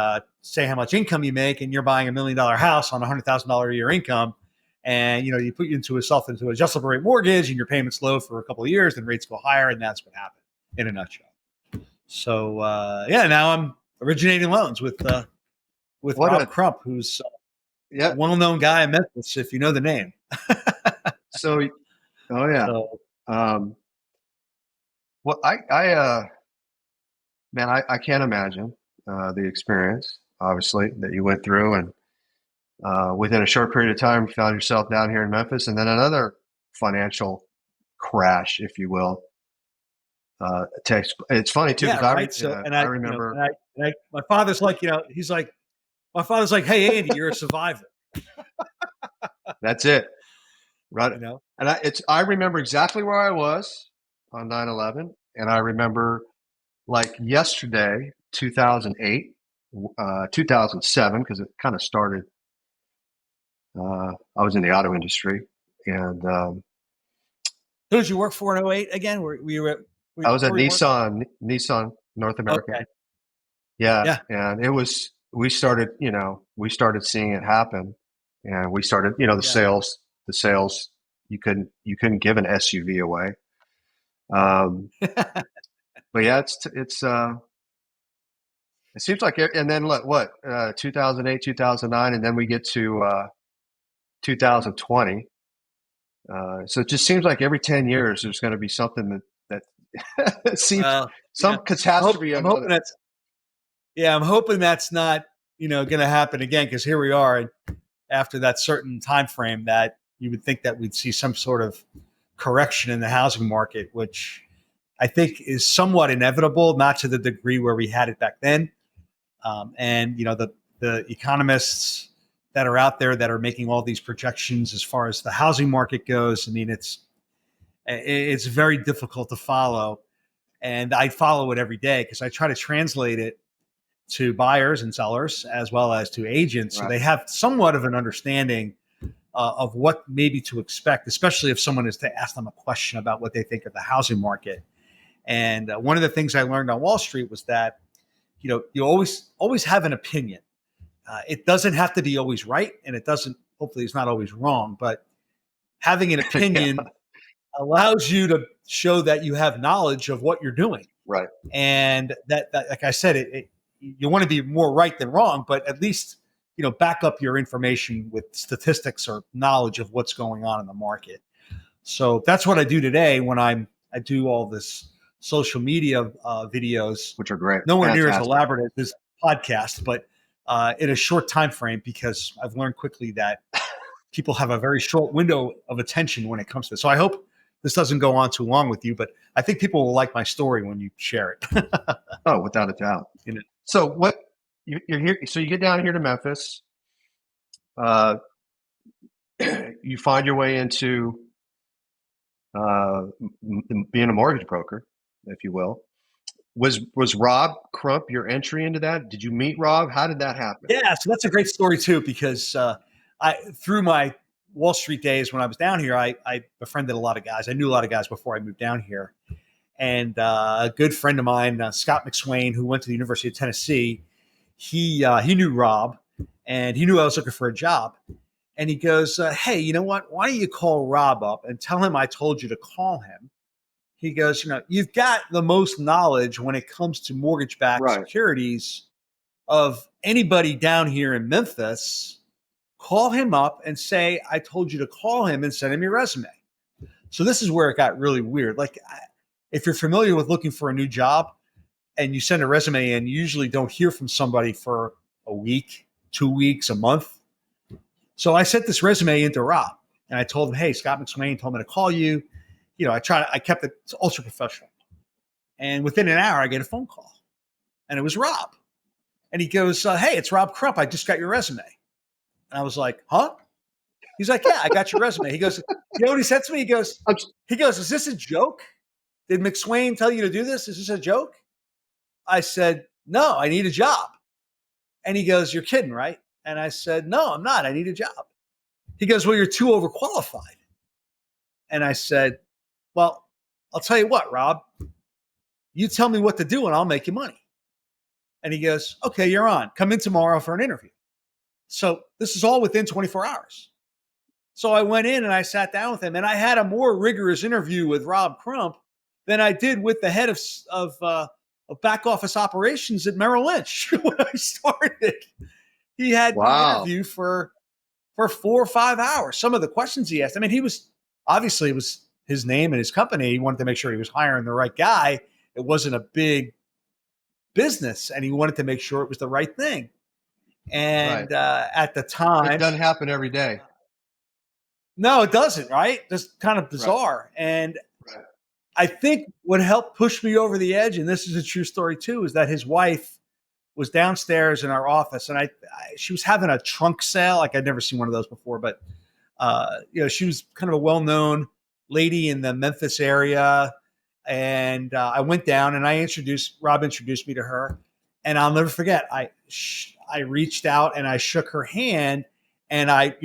say how much income you make, and you're buying $1 million house on $100,000 a year income. And, you put yourself into adjustable rate mortgage and your payment's low for a couple of years, then rates go higher. And that's what happened in a nutshell. So, now I'm originating loans with Rob Crump, who's a well-known guy in Memphis, if you know the name. So, oh yeah. So, well, I can't imagine the experience, obviously, that you went through, and within a short period of time, you found yourself down here in Memphis, and then another financial crash, if you will. It's funny too, because I remember. My father's like, hey, Andy, you're a survivor. That's it, right? And I remember exactly where I was on 9/11, and I remember like yesterday, 2008, 2007, because it kind of started. I was in the auto industry, and who did you work for in 08 again? I was at Nissan North America. Okay. Yeah. And we started seeing it happen, and we started, the sales, you couldn't give an SUV away. But yeah, it seems like, and then what, 2008, 2009, and then we get to 2020. So it just seems like every 10 years there's going to be something that seems some catastrophe. I'm hoping that's not, going to happen again, because here we are, and after that certain time frame that you would think that we'd see some sort of correction in the housing market, which I think is somewhat inevitable, not to the degree where we had it back then. And the economists that are out there that are making all these projections as far as the housing market goes, I mean, it's very difficult to follow, and I follow it every day because I try to translate it to buyers and sellers as well as to agents, right, so they have somewhat of an understanding of what maybe to expect, especially if someone is to ask them a question about what they think of the housing market. And one of the things I learned on Wall Street was that you always have an opinion. It doesn't have to be always right, and hopefully it's not always wrong, but having an opinion allows you to show that you have knowledge of what you're doing. Right. And that like I said, you want to be more right than wrong, but at least, back up your information with statistics or knowledge of what's going on in the market. So that's what I do today when I do all this social media videos, which are great. Nowhere near as elaborate as this podcast, but in a short time frame, because I've learned quickly that people have a very short window of attention when it comes to it. So I hope this doesn't go on too long with you, but I think people will like my story when you share it. Oh, without a doubt. So what you're here? So you get down here to Memphis. You find your way into being a mortgage broker, if you will. Was Rob Crump your entry into that? Did you meet Rob? How did that happen? Yeah, so that's a great story too, because through my Wall Street days when I was down here, I befriended a lot of guys. I knew a lot of guys before I moved down here. And a good friend of mine, Scott McSwain, who went to the University of Tennessee, he knew Rob, and he knew I was looking for a job. And he goes, hey, you know what? Why don't you call Rob up and tell him I told you to call him? he goes, you've got the most knowledge when it comes to mortgage-backed Right. securities of anybody down here in Memphis. Call him up and say, I told you to call him and send him your resume. So this is where it got really weird. Like, if you're familiar with looking for a new job and you send a resume in, you usually don't hear from somebody for a week, 2 weeks, a month. So I sent this resume into Rob and I told him, hey, Scott McSwain told me to call you. I kept it ultra professional. And within an hour, I get a phone call and it was Rob. And he goes, hey, it's Rob Crump. I just got your resume. And I was like, huh? He's like, yeah, I got your resume. He goes, you know what he said to me? He goes, is this a joke? Did McSwain tell you to do this? Is this a joke? I said, no, I need a job. And he goes, you're kidding, right? And I said, no, I'm not. I need a job. He goes, well, you're too overqualified. And I said, well, I'll tell you what, Rob, you tell me what to do and I'll make you money. And he goes, okay, you're on. Come in tomorrow for an interview. So this is all within 24 hours. So I went in and I sat down with him and I had a more rigorous interview with Rob Crump than I did with the head of back office operations at Merrill Lynch when I started. He had me interview for 4 or 5 hours. Some of the questions he asked, I mean, it was his name and his company. He wanted to make sure he was hiring the right guy. It wasn't a big business and he wanted to make sure it was the right thing. And at the time, it doesn't happen every day. No, it doesn't, right? Just kind of bizarre. Right. And I think what helped push me over the edge, and this is a true story too, is that his wife was downstairs in our office and she was having a trunk sale. Like I'd never seen one of those before, but she was kind of a well-known lady in the Memphis area. And I went down and Rob introduced me to her. And I'll never forget, I reached out and I shook her hand and I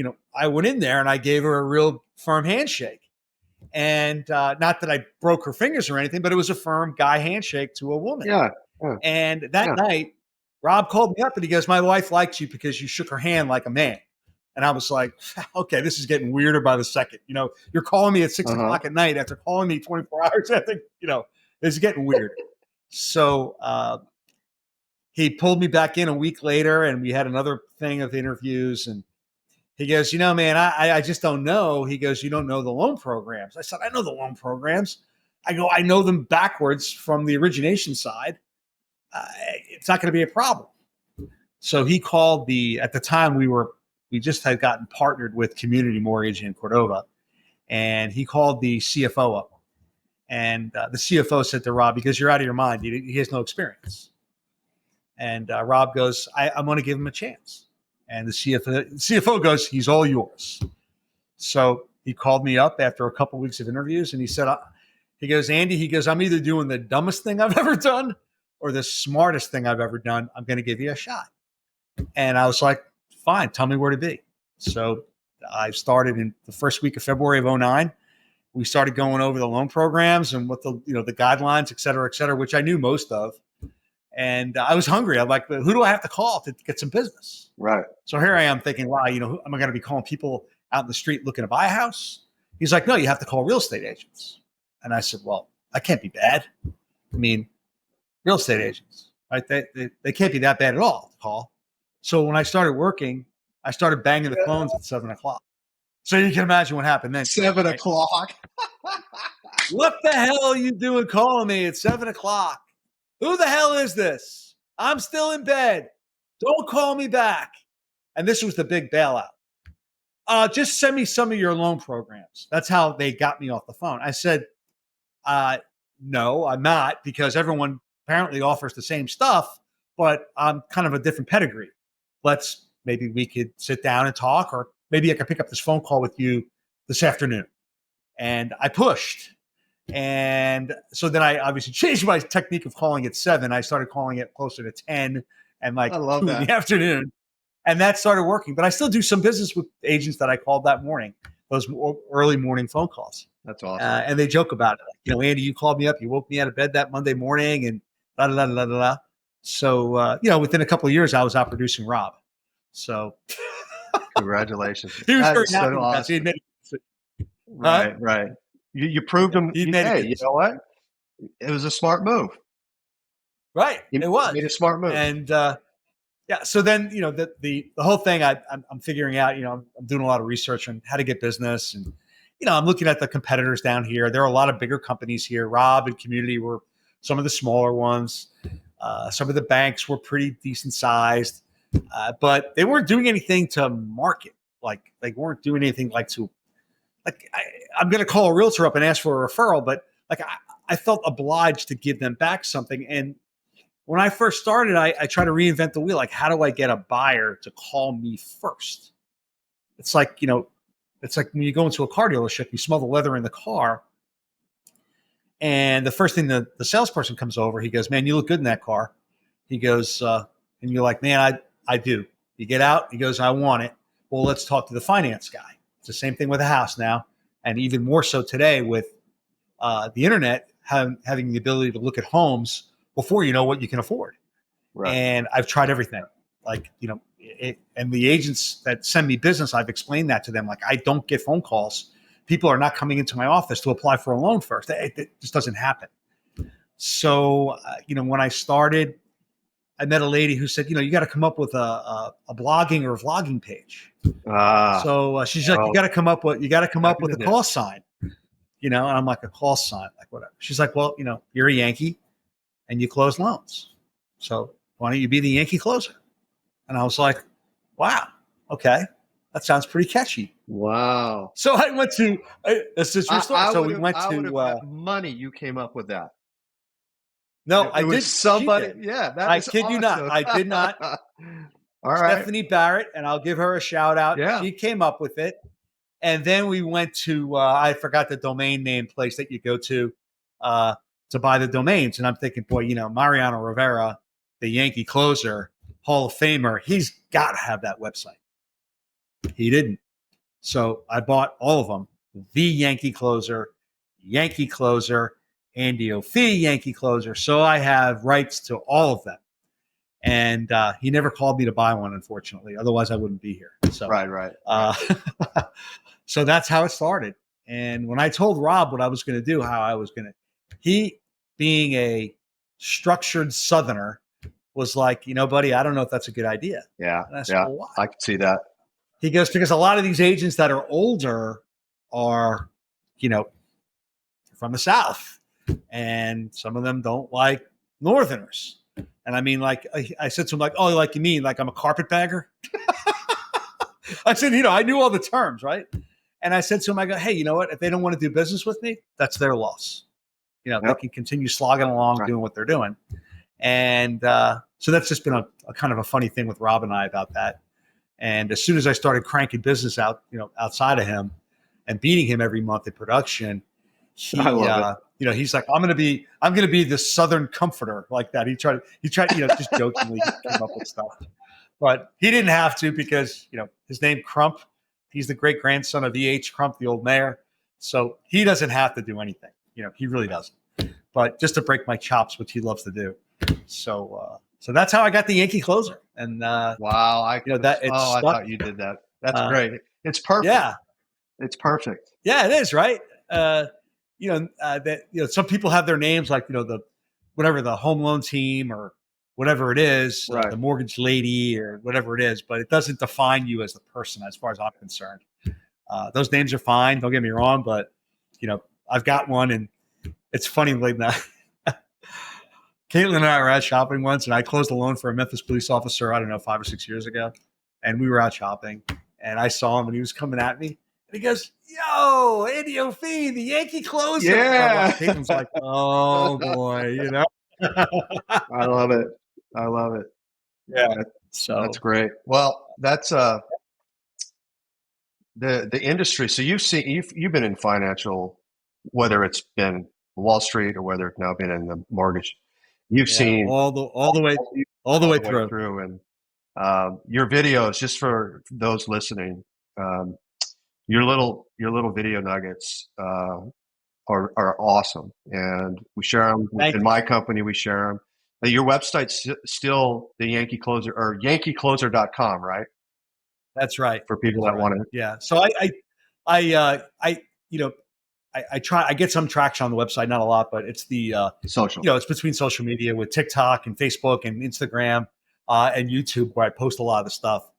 went in there and I gave her a real firm handshake. And not that I broke her fingers or anything, but it was a firm guy handshake to a woman. Yeah. And that night, Rob called me up and he goes, my wife likes you because you shook her hand like a man. And I was like, okay, this is getting weirder by the second. You're calling me at 6 o'clock at night after calling me 24 hours. I think, this is getting weird. So he pulled me back in a week later and we had another thing of interviews. And he goes, man, I just don't know. He goes, you don't know the loan programs. I said, I know the loan programs. I go, I know them backwards from the origination side. It's not going to be a problem. So he called at the time we just had gotten partnered with Community Mortgage in Cordova. And he called the CFO up. And the CFO said to Rob, because you're out of your mind, he has no experience. And Rob goes, I'm going to give him a chance. And the CFO goes, he's all yours. So he called me up after a couple of weeks of interviews and he said, Andy, I'm either doing the dumbest thing I've ever done or the smartest thing I've ever done. I'm going to give you a shot. And I was like, fine, tell me where to be. So I started in the first week of February of 2009. We started going over the loan programs and what the guidelines, et cetera, which I knew most of. And I was hungry. I'm like, who do I have to call to get some business? Right. So here I am thinking, wow, am I going to be calling people out in the street looking to buy a house? He's like, no, you have to call real estate agents. And I said, well, I can't be bad. I mean, real estate agents, right? They can't be that bad at all to call. So when I started working, I started banging the phones at 7 o'clock. So you can imagine what happened then. 7 o'clock. What the hell are you doing calling me at 7 o'clock? Who the hell is this? I'm still in bed. Don't call me back. And this was the big bailout. Just send me some of your loan programs. That's how they got me off the phone. I said, no, I'm not, because everyone apparently offers the same stuff, but I'm kind of a different pedigree. Maybe we could sit down and talk, or maybe I could pick up this phone call with you this afternoon. And I pushed. And so then I obviously changed my technique of calling at 7. I started calling it closer to 10 and 2 in the afternoon. And that started working. But I still do some business with agents that I called that morning, those early morning phone calls. That's awesome. And they joke about it. Andy, you called me up. You woke me out of bed that Monday morning and da da da da da. So, within a couple of years, I was out producing Rob. So congratulations. He was very happy with that. He admitted. Right. You proved him. He made a Hey, good you know decision. what? It was a smart move. Right. You It was. made a smart move. And yeah, so then the whole thing I'm figuring out. I'm doing a lot of research on how to get business, and I'm looking at the competitors down here. There are a lot of bigger companies here. Rob and Community were some of the smaller ones. Some of the banks were pretty decent sized, but they weren't doing anything to market. Like they weren't doing anything I'm going to call a realtor up and ask for a referral, but I felt obliged to give them back something. And when I first started, I tried to reinvent the wheel. Like, how do I get a buyer to call me first? It's like, it's like when you go into a car dealership, you smell the leather in the car. And the first thing the salesperson comes over, he goes, "Man, you look good in that car." He goes, and you're like, "Man, I do." You get out, he goes, "I want it." Well, let's talk to the finance guy. It's the same thing with a house now. And even more so today with the internet having the ability to look at homes before you know what you can afford. Right. And I've tried everything. And the agents that send me business, I've explained that to them. Like, I don't get phone calls. People are not coming into my office to apply for a loan first. It just doesn't happen. So, when I started, I met a lady who said, you got to come up with a blogging or a vlogging page. So she's like, you got to come up with a call sign, and I'm like, a call sign, like whatever. She's like, well, you're a Yankee and you close loans. So why don't you be the Yankee Closer? And I was like, wow, okay. That sounds pretty catchy. Wow. So I went to, this is true story. So we went I would to, have bet money you came up with that. no, I didn't. Somebody, She did. yeah, that I is kid you not. awesome. I did not. All right. Stephanie Barrett, and I'll give her a shout out. Yeah. She came up with it. And then we went to, I forgot the domain name place that you go to buy the domains. And I'm thinking, boy, Mariano Rivera, the Yankee Closer, Hall of Famer, he's got to have that website. He didn't. So I bought all of them. The Yankee Closer, Andy O'Fee, Yankee Closer. So I have rights to all of them. And he never called me to buy one, unfortunately. Otherwise, I wouldn't be here. So Right. So that's how it started. And when I told Rob what I was going to do, he being a structured Southerner was like, buddy, I don't know if that's a good idea. Yeah. And I said, well, why? I can see that. He goes, because a lot of these agents that are older are, from the South, and some of them don't like Northerners. And I mean, like, I said to him, like, oh, like, you mean like I'm a carpetbagger? I said, I knew all the terms, right? And I said to him, I go, hey, you know what? If they don't want to do business with me, that's their loss. They can continue slogging along, doing what they're doing. And so that's just been a kind of a funny thing with Rob and I about that. And as soon as I started cranking business out, outside of him and beating him every month in production, he's like, I'm going to be the Southern comforter, like that. He tried, just jokingly came up with stuff, but he didn't have to, because, his name Crump, he's the great grandson of E.H. Crump, the old mayor. So he doesn't have to do anything. He really doesn't, but just to break my chops, which he loves to do. So that's how I got the Yankee Closer. And wow, I thought you did that. That's great. It's perfect. Yeah, it's perfect. Yeah, it is, right. Some people have their names like the home loan team or whatever it is, right. The mortgage lady or whatever it is, but it doesn't define you as the person, as far as I'm concerned. Those names are fine. Don't get me wrong, but I've got one, and it's funny. Like that, Caitlin and I were out shopping once, and I closed a loan for a Memphis police officer, I don't know, 5 or 6 years ago. And we were out shopping, and I saw him, and he was coming at me. And he goes, yo, Andy O'Fee, the Yankee Closer. Yeah. Caitlin's like, oh, boy, I love it. Yeah. That's great. Well, that's the industry. So you've been in financial, whether it's been Wall Street or whether it's now been in the mortgage. You've seen all the way through. And your videos, just for those listening, your little video nuggets are awesome, and we share them in my company. We share them. Your website's still the Yankee Closer, or yankeecloser.com, right? That's right. For people that want to. Yeah. So I I get some traction on the website, not a lot, but it's Social. it's between social media with TikTok and Facebook and Instagram and YouTube where I post a lot of the stuff.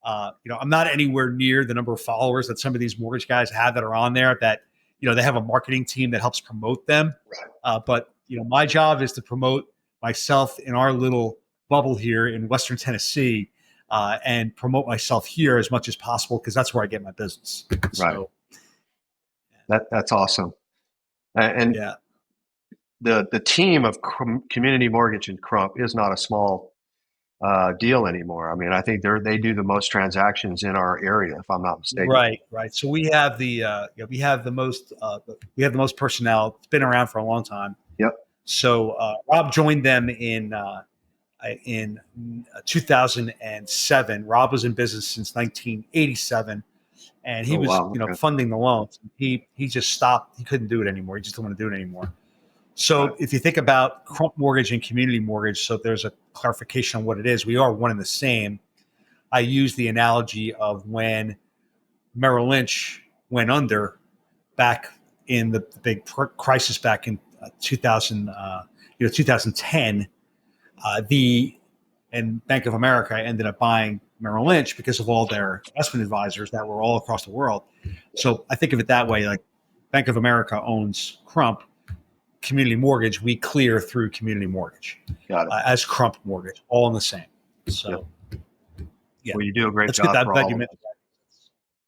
I'm not anywhere near the number of followers that some of these mortgage guys have that are on there that, they have a marketing team that helps promote them. But my job is to promote myself in our little bubble here in Western Tennessee and promote myself here as much as possible because that's where I get my business. So that's awesome. And yeah, the team of Community Mortgage and Crump is not a small deal anymore. I mean, I think they do the most transactions in our area, if I'm not mistaken. right. So we have the most personnel. It's been around for a long time. Yep. So Rob joined them in 2007. Rob was in business since 1987, and he was funding the loans. He just stopped. He couldn't do it anymore. He just didn't want to do it anymore. So if you think about Crump Mortgage and Community Mortgage, so there's a clarification on what it is. We are one and the same. I use the analogy of when Merrill Lynch went under back in the big crisis back in 2010. And Bank of America ended up buying Merrill Lynch because of all their investment advisors that were all across the world. So I think of it that way, like Bank of America owns Crump. Community Mortgage, we clear through Community Mortgage as Crump Mortgage, all in the same. So, well, you do a great job.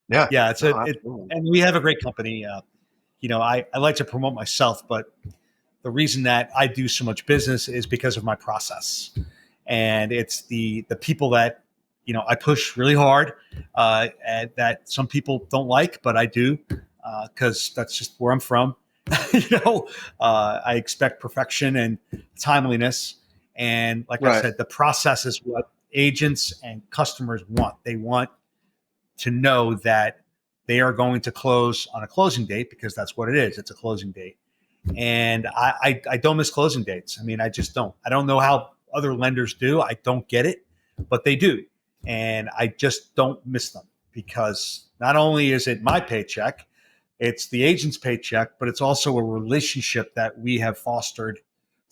Yeah, and we have a great company. I like to promote myself, but the reason that I do so much business is because of my process, and it's the people that I push really hard, and that some people don't like, but I do because that's just where I'm from. I expect perfection and timeliness. And like I said, the process is what agents and customers want. They want to know that they are going to close on a closing date because that's what it is. It's a closing date. And I don't miss closing dates. I mean, I just don't. I don't know how other lenders do. I don't get it, but they do. And I just don't miss them because not only is it my paycheck, it's the agent's paycheck, but it's also a relationship that we have fostered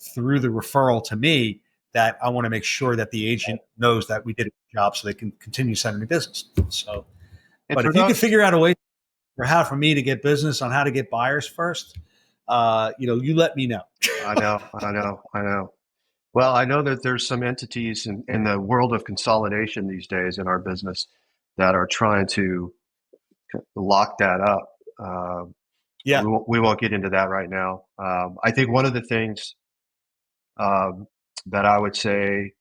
through the referral to me that I want to make sure that the agent knows that we did a good job so they can continue sending me business. So, but if you can figure out a way for me to get business on how to get buyers first, you let me know. I know. Well, I know that there's some entities in the world of consolidation these days in our business that are trying to lock that up. We won't get into that right now. I think one of the things that I would say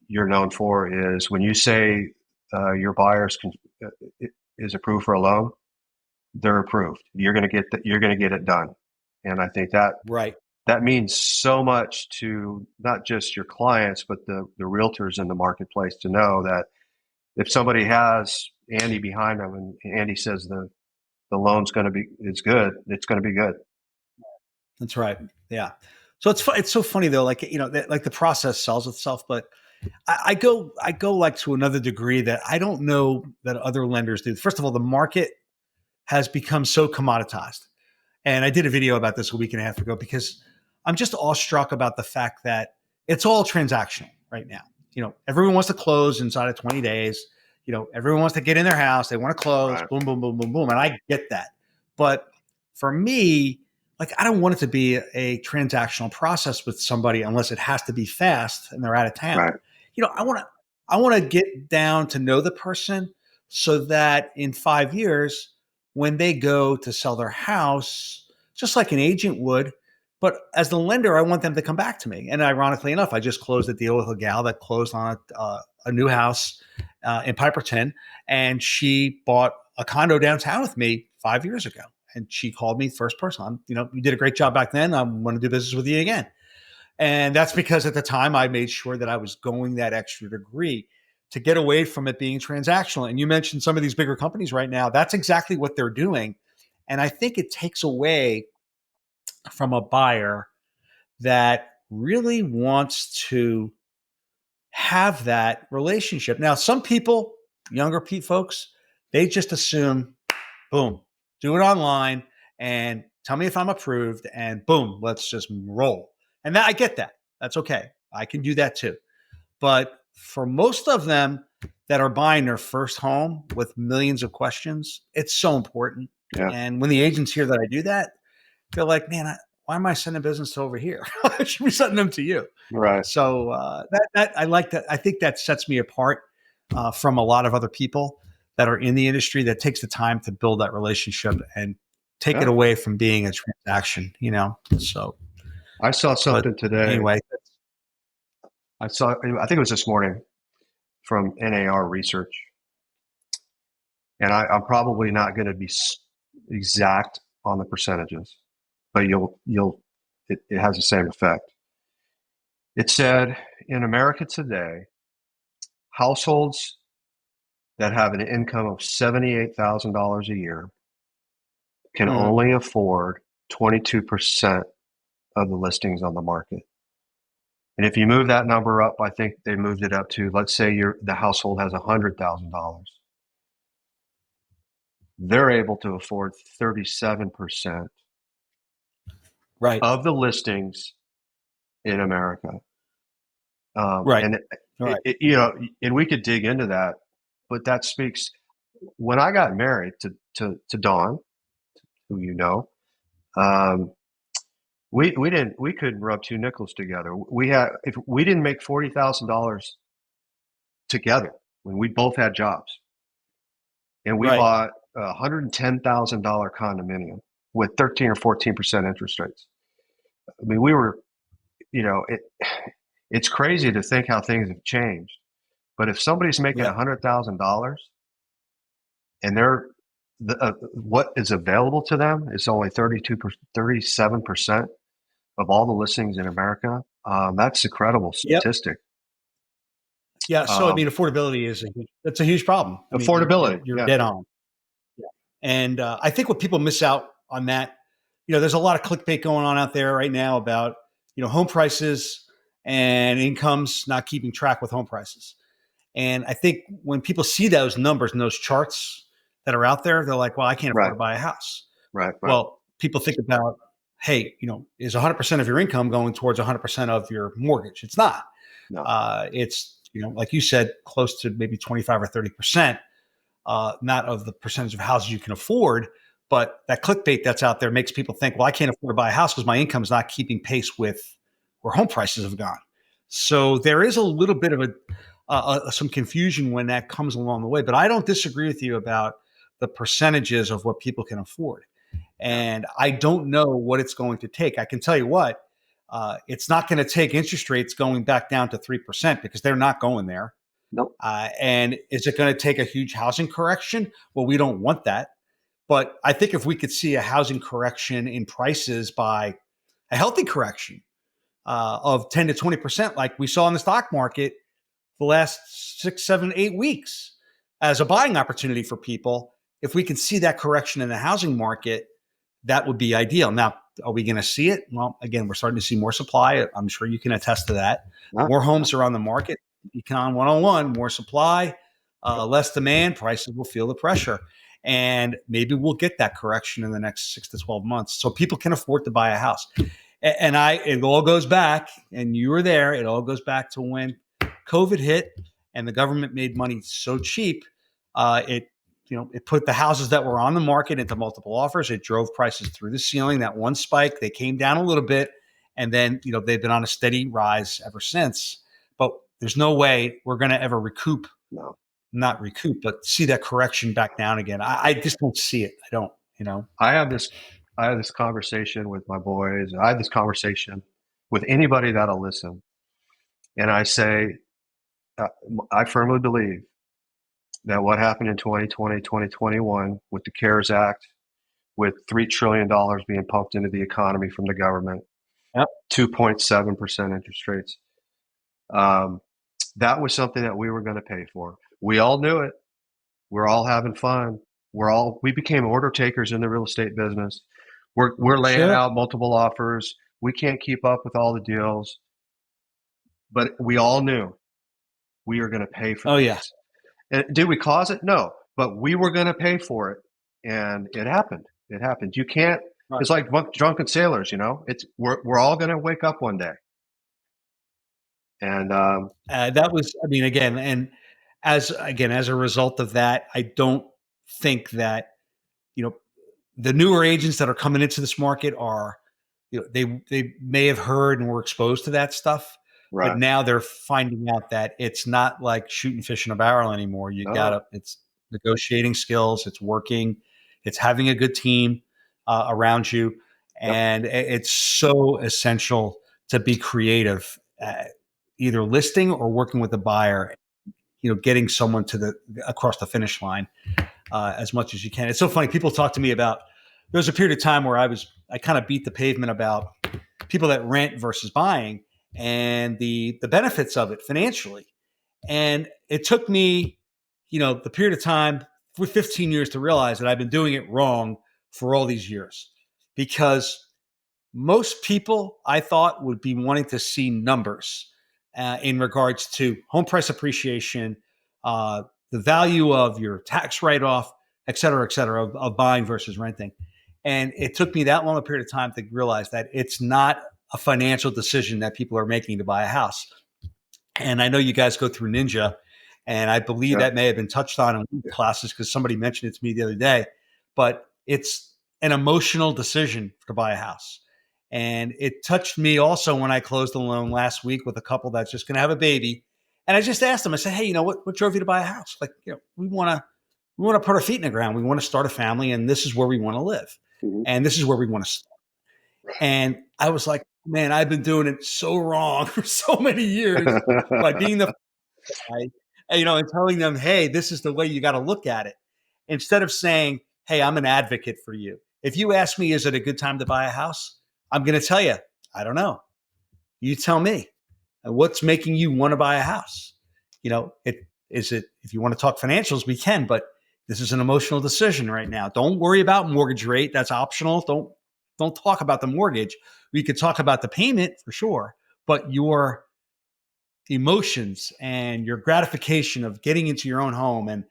you're known for is when you say your buyers is approved for a loan, they're approved. You're going to get it done, and I think that means so much to not just your clients but the realtors in the marketplace to know that if somebody has Andy behind them and Andy says the loan's it's good, it's going to be good. That's right. Yeah. So it's so funny though, like, like the process sells itself, but I go like to another degree that I don't know that other lenders do. First of all, the market has become so commoditized. And I did a video about this a week and a half ago because I'm just awestruck about the fact that it's all transactional right now. Everyone wants to close inside of 20 days. Everyone wants to get in their house. They want to close, boom, boom, boom, boom, boom. And I get that. But for me, like, I don't want it to be a transactional process with somebody unless it has to be fast and they're out of town. Right. I want to get down to know the person so that in 5 years, when they go to sell their house, just like an agent would, but as the lender, I want them to come back to me. And ironically enough, I just closed a deal with a gal that closed on a new house in Piperton, and she bought a condo downtown with me 5 years ago. And she called me first person. You did a great job back then. I want to do business with you again. And that's because at the time I made sure that I was going that extra degree to get away from it being transactional. And you mentioned some of these bigger companies right now. That's exactly what they're doing. And I think it takes away from a buyer that really wants to have that relationship. Now, some people, younger folks, they just assume, boom, do it online and tell me if I'm approved, and boom, let's just roll. And that I get that. That's okay. I can do that too. But for most of them that are buying their first home with millions of questions, it's so important. Yeah. And when the agents hear that I do that, they're like, man, why am I sending business to over here? I should be sending them to you. Right. So that I like that. I think that sets me apart from a lot of other people that are in the industry that takes the time to build that relationship and take it Yeah. away from being a transaction, So, I saw but something today. anyway, I think it was this morning from NAR Research, and I'm probably not going to be exact on the percentages, but it has the same effect. It said in America today, households that have an income of $78,000 a year can only afford 22% of the listings on the market. And if you move that number up, I think they moved it up to, let's say the household has $100,000. They're able to afford 37% right, of the listings in America. right, And right, and we could dig into that, but that speaks. When I got married to Dawn, who um, we couldn't rub two nickels together. If we didn't make $40,000 together when we both had jobs, and we right. bought a $110,000 condominium with 13 or 14% interest rates. I mean, we were, it's crazy to think how things have changed. But if somebody's making Yeah, $100,000 and what is available to them is only 37% of all the listings in America, that's a credible yep, statistic. yeah. So I Um, mean, affordability that's a huge problem. I mean, affordability, you're yeah, dead on. Yeah. And I think what people miss out on that, there's a lot of clickbait going on out there right now about home prices and incomes not keeping track with home prices. And I think when people see those numbers and those charts that are out there, they're like, well, I can't afford right, to buy a house. right, right. Well, people think about, hey, is 100% of your income going towards 100% of your mortgage? It's not. No, It's, like you said, close to maybe 25 or 30%, not of the percentage of houses you can afford. But that clickbait that's out there makes people think, well, I can't afford to buy a house because my income is not keeping pace with where home prices have gone. So there is a little bit of some confusion when that comes along the way. But I don't disagree with you about the percentages of what people can afford. yeah, And I don't know what it's going to take. I can tell you what, it's not going to take interest rates going back down to 3% because they're not going there. nope, And is it going to take a huge housing correction? Well, we don't want that. But I think if we could see a housing correction in prices by a healthy correction of 10 to 20%, like we saw in the stock market the last 6, 7, 8 weeks as a buying opportunity for people, if we can see that correction in the housing market, that would be ideal. Now, are we going to see it? Well, again, we're starting to see more supply. I'm sure you can attest to that. no, More no, homes are on the market. Econ 101, more supply, yep, less demand, prices will feel the pressure. And maybe we'll get that correction in the next 6 to 12 months so people can afford to buy a house. And it all goes back, and you were there, it all goes back to when COVID hit and the government made money so cheap. It put the houses that were on the market into multiple offers. It drove prices through the ceiling. That one spike, they came down a little bit, and then they've been on a steady rise ever since. But there's no way we're going to ever no. not recoup, but see that correction back down again. I just don't see it. I don't. I have this I have this conversation with my boys. I have this conversation with anybody that'll listen. And I say, uh, I firmly believe that what happened in 2020, 2021 with the CARES Act, with $3 trillion being pumped into the economy from the government, Yep. 2.7% interest rates, um, that was something that we were going to pay for. We all knew it. We're all having fun. We became order takers in the real estate business. We're laying Sure. out multiple offers. We can't keep up with all the deals, but we all knew we were going to pay for Oh yeah. this. And did we cause it? No, but we were going to pay for it, and it happened. It happens. You can't. Right. It's like drunken sailors. We're all going to wake up one day. And That was, I mean, again, and as a result of that, I don't think that you know the newer agents that are coming into this market are, they may have heard and were exposed to that stuff, but right. now they're finding out that it's not like shooting fish in a barrel anymore. No. It's negotiating skills, it's working, it's having a good team around you, Yep. and it's so essential to be creative, either listing or working with the buyer. Getting someone to the across the finish line as much as you can. It's so funny. People talk to me about, there was a period of time where I kind of beat the pavement about people that rent versus buying and the benefits of it financially. And it took me, the period of time for 15 years to realize that I've been doing it wrong for all these years, because most people I thought would be wanting to see numbers in regards to home price appreciation, the value of your tax write off, et cetera, of buying versus renting. And it took me that long a period of time to realize that it's not a financial decision that people are making to buy a house. And I know you guys go through Ninja, and I believe Yeah. that may have been touched on in classes because somebody mentioned it to me the other day. But it's an emotional decision to buy a house. And it touched me also when I closed a loan last week with a couple that's just going to have a baby. And I just asked them, I said, hey, what drove you to buy a house? Like, we want to put our feet in the ground. We want to start a family, and this is where we want to live. Mhm. And this is where we want to start. And I was like, man, I've been doing it so wrong for so many years by being the guy, and telling them, hey, this is the way you got to look at it. Instead of saying, hey, I'm an advocate for you. If you ask me, is it a good time to buy a house? I'm going to tell you, I don't know. You tell me. What's making you want to buy a house? If you want to talk financials, we can, but this is an emotional decision right now. Don't worry about mortgage rate. That's optional. Don't talk about the mortgage. We could talk about the payment for sure, but your emotions and your gratification of getting into your own home. And,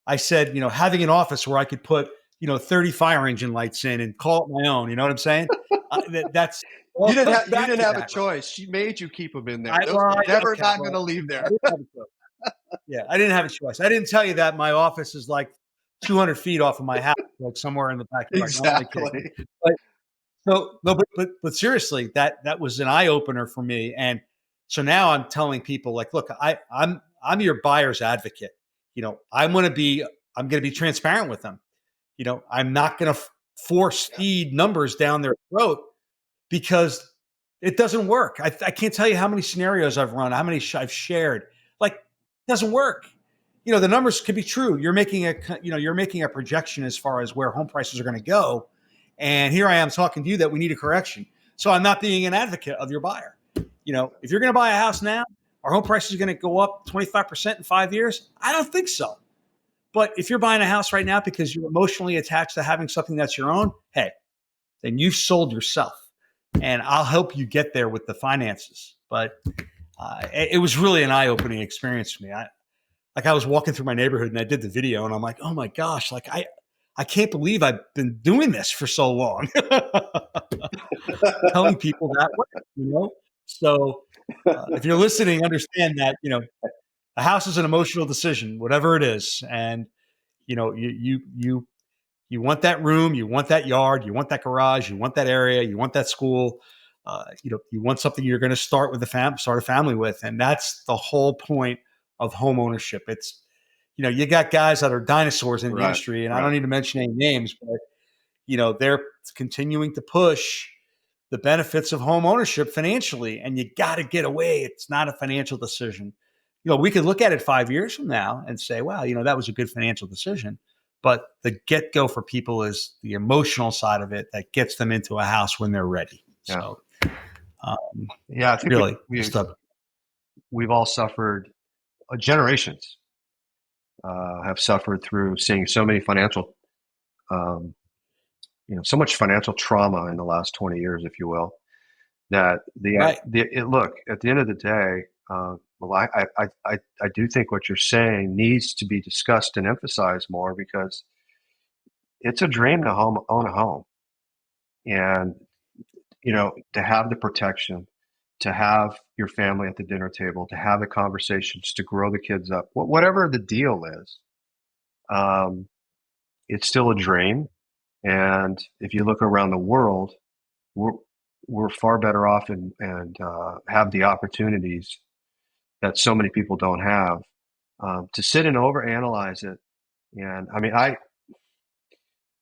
I said, having an office where I could put, 30 fire engine lights in and call it my own. You know what I'm saying? That's all You didn't comes have you back didn't to have a that, right? choice. She made you keep them in there. I, Those well, were I, never okay, not going well, to leave I there. didn't have a choice. Yeah, I didn't have a choice. I didn't tell you that my office is like 200 feet off of my house, like somewhere in the backyard. No, I'm only kidding. Exactly. But so no, but seriously, that was an eye opener for me. And so now I'm telling people, like, look, I'm your buyer's advocate. I'm going to be transparent with them. I'm not going to force Yeah. feed numbers down their throat, because it doesn't work. I can't tell you how many scenarios I've run, how many I've shared. Like, it doesn't work. The numbers could be true. You're making a projection as far as where home prices are going to go, and here I am talking to you that we need a correction. So I'm not being an advocate of your buyer. If you're going to buy a house now, are home prices going to go up 25% in 5 years? I don't think so. But if you're buying a house right now because you're emotionally attached to having something that's your own, hey, then you've sold yourself, and I'll help you get there with the finances. But it was really an eye-opening experience for me. I was walking through my neighborhood and I did the video, and I'm like, oh my gosh, like I can't believe I've been doing this for so long, telling people that way. So if you're listening, understand that a house is an emotional decision, whatever it is, and you want that room, you want that yard, you want that garage, you want that area, you want that school. You want something you're going to start a family with, and that's the whole point of home ownership. It's you got guys that are dinosaurs in the Right. industry, and I don't Right. need to mention any names, but they're continuing to push the benefits of home ownership financially, and you got to get away. It's not a financial decision. We could look at it 5 years from now and say, wow, that was a good financial decision. But the get go for people is the emotional side of it that gets them into a house when they're ready. Yeah. So, um, Yeah. I think really, just we've all suffered. Generations have suffered through seeing so many financial, um, so much financial trauma in the last 20 years, if you will, that right. look, at the end of the day, well, I do think what you're saying needs to be discussed and emphasized more, because it's a dream to own a home, and to have the protection, to have your family at the dinner table, to have the conversations, to grow the kids up, whatever the deal is, um, it's still a dream. And if you look around the world, we're we're far better off and have the opportunities that so many people don't have, to sit and overanalyze it. And I mean,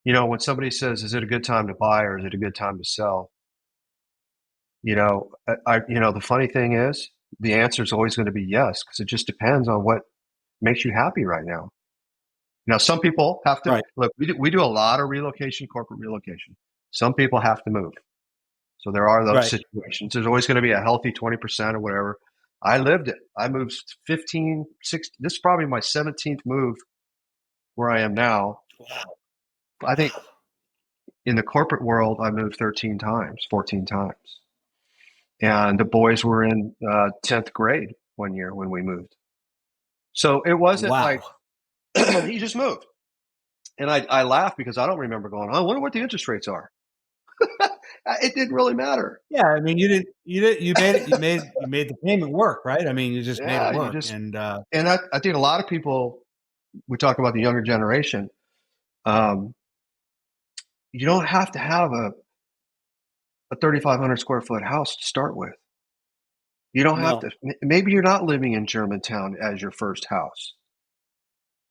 when somebody says, "Is it a good time to buy or is it a good time to sell?" The funny thing is, the answer is always going to be yes, because it just depends on what makes you happy right now. Now, some people have to Right. look. We do a lot of relocation, corporate relocation. Some people have to move. So there are those Right. situations. There's always going to be a healthy 20% or whatever. I lived it. I moved 15, 16. This is probably my 17th move where I am now. Wow. I think in the corporate world, I moved 13 times, 14 times. And the boys were in 10th grade one year when we moved. So it wasn't like Wow. he just moved. And I laugh because I don't remember going, I wonder what the interest rates are. It didn't really matter. Yeah, I mean, you made the payment work, right? I mean, you just made it Yeah, you work, just, and and I think a lot of people, we talk about the younger generation. Um, you don't have to have a 3,500 square foot house to start with. You don't have no, to. Maybe you're not living in Germantown as your first house.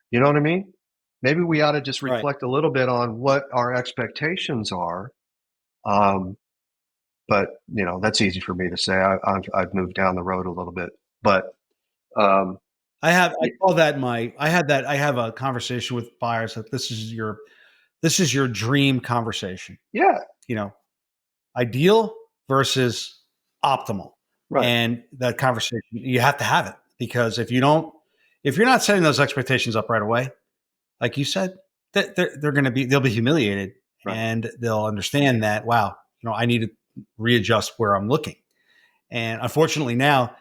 You know what I mean? Maybe we ought to just right. reflect a little bit on what our expectations are. Um, but that's easy for me to say. I've moved down the road a little bit, but um, I call that I have a conversation with buyers that this is your dream conversation. yeah, You know, ideal versus optimal. right, And that conversation, you have to have it, because if you're not setting those expectations up right away, like you said, that they'll be humiliated, right. and they'll understand that, wow, I need to readjust where I'm looking. And unfortunately now,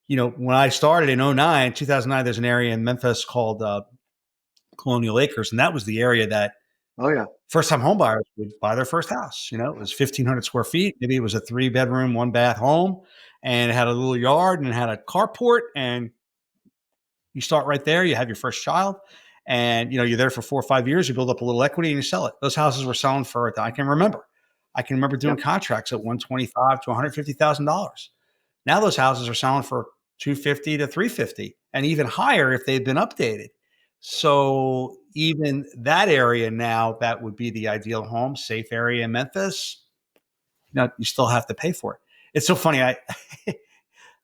when I started in 2009, there's an area in Memphis called Colonial Acres. And that was the area that Oh yeah, first time home buyers would buy their first house. It was 1,500 square feet. Maybe it was a 3 bedroom, 1 bath home, and it had a little yard and it had a carport. And you start right there. You have your first child, and you're there for 4 or 5 years. You build up a little equity and you sell it. Those houses were selling for, I can remember. I can remember doing yep, contracts at 125 to $150,000. Now those houses are selling for 250 to 350, and even higher if they've been updated. So even that area now, that would be the ideal home, safe area in Memphis. You still have to pay for it. It's so funny. I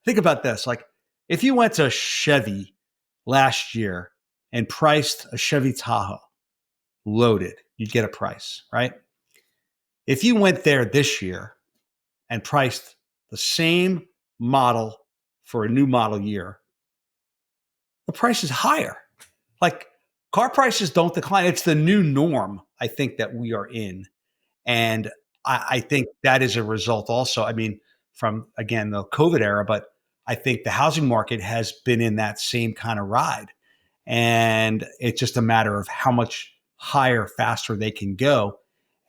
think about this. Like, if you went to Chevy last year and priced a Chevy Tahoe loaded, you'd get a price, right? If you went there this year and priced the same model for a new model year, the price is higher. Like, car prices don't decline. It's the new norm, I think, that we are in. And I think that is a result also, I mean, from, again, the COVID era, but I think the housing market has been in that same kind of ride. And it's just a matter of how much higher, faster they can go.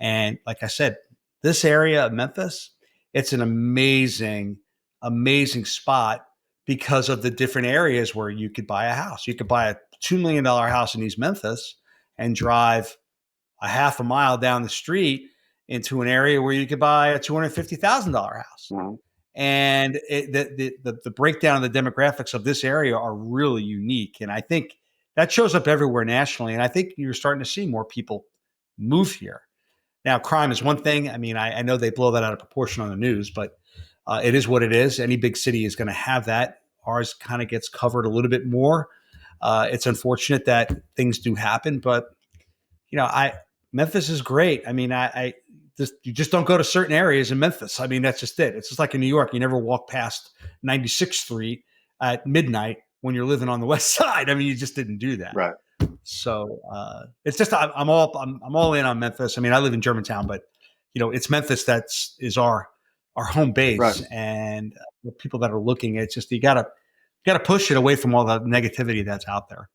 And like I said, this area of Memphis, it's an amazing, amazing spot because of the different areas where you could buy a house. You could buy a $2 million house in East Memphis and drive a half a mile down the street into an area where you could buy a $250,000 house. mhm, And the breakdown of the demographics of this area are really unique. And I think that shows up everywhere nationally. And I think you're starting to see more people move here. Now, crime is one thing. I mean, I know they blow that out of proportion on the news, but it is what it is. Any big city is going to have that. Ours kind of gets covered a little bit more. It's unfortunate that things do happen, but I Memphis is great. I mean, I just you just don't go to certain areas in Memphis. I mean, that's just it. It's just like in New York. You never walk past 96th Street at midnight when you're living on the West Side. I mean, you just didn't do that. right. So it's just I'm all in on Memphis. I mean, I live in Germantown, but it's Memphis is our home Right. base, and the people that are looking, it's just you gotta push it away from all the negativity that's out there.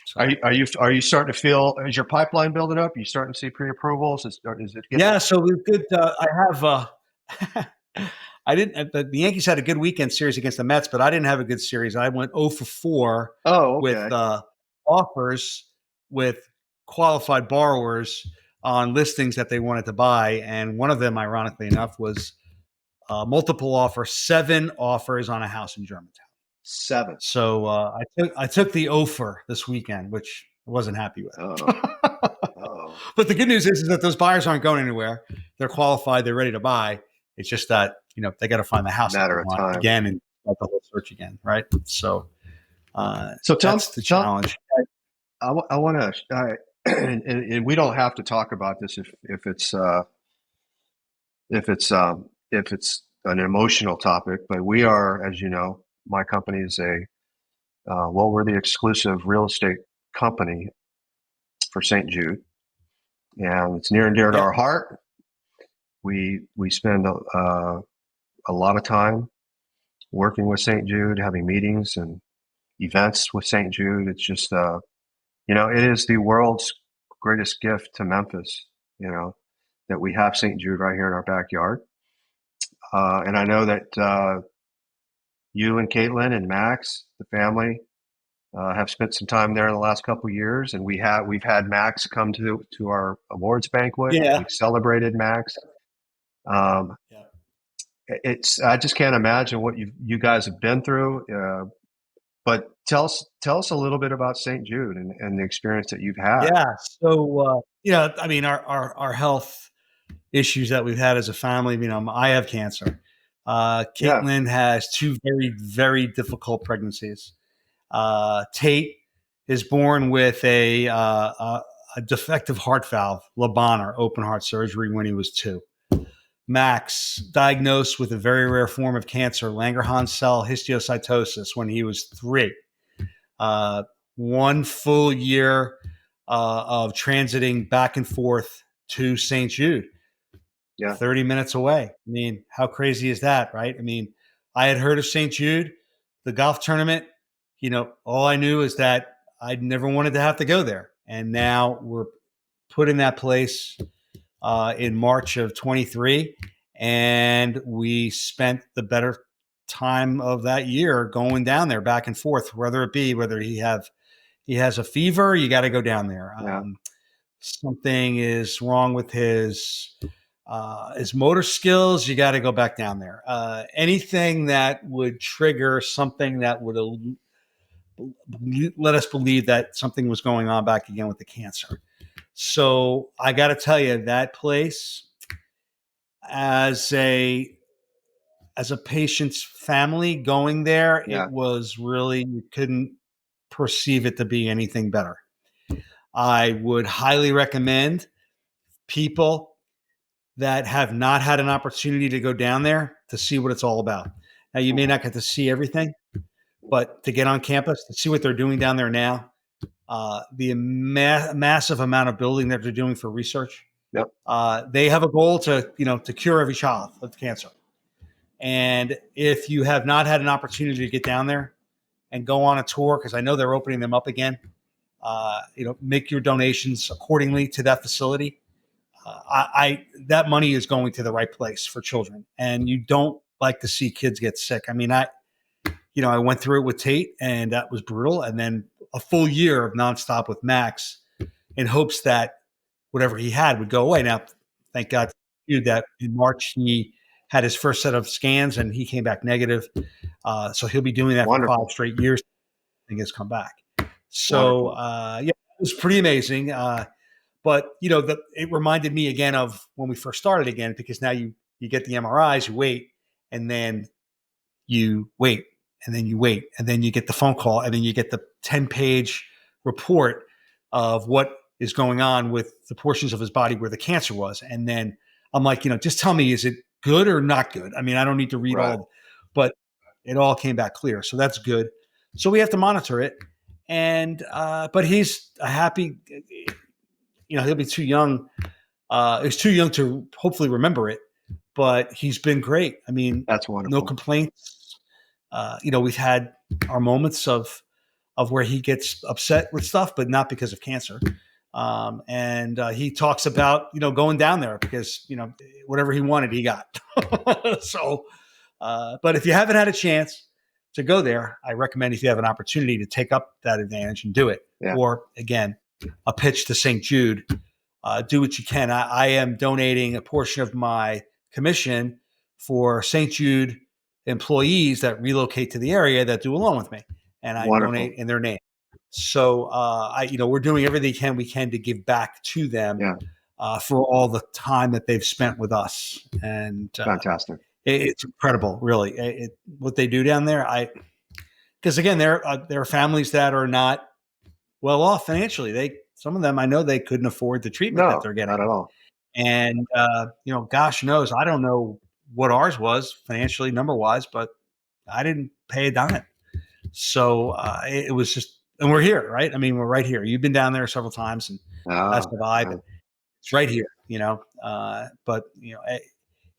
So Are you starting to feel? Is your pipeline building up? Are you starting to see pre-approvals? Is it getting? yeah, so we've good. I have. I didn't. The Yankees had a good weekend series against the Mets, but I didn't have a good series. I went 0 for 4 Oh, with okay. offers with qualified borrowers on listings that they wanted to buy, and one of them, ironically enough, was multiple offer, 7 offers on a house in Germantown. 7. So I took the offer this weekend, which I wasn't happy with. Oh, oh, But the good news is that those buyers aren't going anywhere. They're qualified. They're ready to buy. It's just that they got to find the house that they matter of want time. again and start the whole search again, right? So So that's the challenge. I want to, and we don't have to talk about this if it's an emotional topic, but we are, as you know, my company is we're the exclusive real estate company for St. Jude, and it's near and dear to Yeah, our heart. We spend a lot of time working with St. Jude, having meetings and events with St. Jude. It's just it is the world's greatest gift to Memphis. That we have St. Jude right here in our backyard, and I know that you and Caitlin and Max, the family, have spent some time there in the last couple of years, and we've had Max come to our awards banquet. yeah, We've celebrated Max. Um, yeah. I just can't imagine what you guys have been through. But tell us a little bit about St. Jude and the experience that you've had. Yeah. So I mean, our health issues that we've had as a family. I have cancer. Yeah, Caitlin has 2 very, very difficult pregnancies. Tate is born with a defective heart valve, Lebanon, open heart surgery when he was 2. Max diagnosed with a very rare form of cancer, Langerhans cell histiocytosis, when he was 3. Uh, 1 full year of transiting back and forth to St. Jude, yeah, 30 minutes away. I mean, how crazy is that, right? I mean, I had heard of St. Jude, the golf tournament. All I knew is that I'd never wanted to have to go there. And now we're put in that place in March of 23. And we spent the better time of that year going down there back and forth, whether he has a fever, you got to go down there. yeah, Something is wrong with his motor skills, you got to go back down there. Anything that would trigger something that would let us believe that something was going on back again with the cancer. So I got to tell you, that place, as a patient's family going there, yeah, it was really, you couldn't perceive it to be anything better. I would highly recommend people that have not had an opportunity to go down there to see what it's all about. Now, you may not get to see everything, but to get on campus, to see what they're doing down there now, the massive amount of building that they're doing for research. yep, They have a goal to cure every child with cancer. And if you have not had an opportunity to get down there and go on a tour, because I know they're opening them up again, make your donations accordingly to that facility. That money is going to the right place for children, and you don't like to see kids get sick. I mean, I went through it with Tate, and that was brutal. And then a full year of nonstop with Max, in hopes that whatever he had would go away. Now, thank God that in March he had his first set of scans, and he came back negative. So he'll be doing that for 5 wonderful, straight years. I think has come back. So wonderful, it was pretty amazing. But it reminded me again of when we first started again, because now you get the MRIs, you wait, and then you wait, and then you wait, and then you get the phone call, and then you get the 10-page report of what is going on with the portions of his body where the cancer was. And then I'm like, just tell me, is it good or not good? I mean, I don't need to read right, but it all came back clear. So that's good. So we have to monitor it. And, but he's a happy, he'll be too young. He's too young to hopefully remember it, but he's been great. I mean, that's no wonderful, complaints. We've had our moments of of where he gets upset with stuff, but not because of cancer. And he talks about, going down there because, whatever he wanted, he got. So, but if you haven't had a chance to go there, I recommend, if you have an opportunity, to take up that advantage and do it. Yeah. Or again, a pitch to St. Jude. Do what you can. I am donating a portion of my commission for St. Jude employees that relocate to the area that do along with me, and I Wonderful. donate in their name. So we're doing everything we can to give back to them. Yeah. For all the time that they've spent with us. And fantastic. It's incredible, really, what they do down there. Because again, there are families that are not well off financially. Some of them, I know, they couldn't afford the treatment that they're getting. Not at all. And gosh knows, I don't know what ours was financially, number wise, but I didn't pay a dime. So it was just, and we're here, right? I mean, we're right here. You've been down there several times, and that's the vibe. Yeah. It's right here, but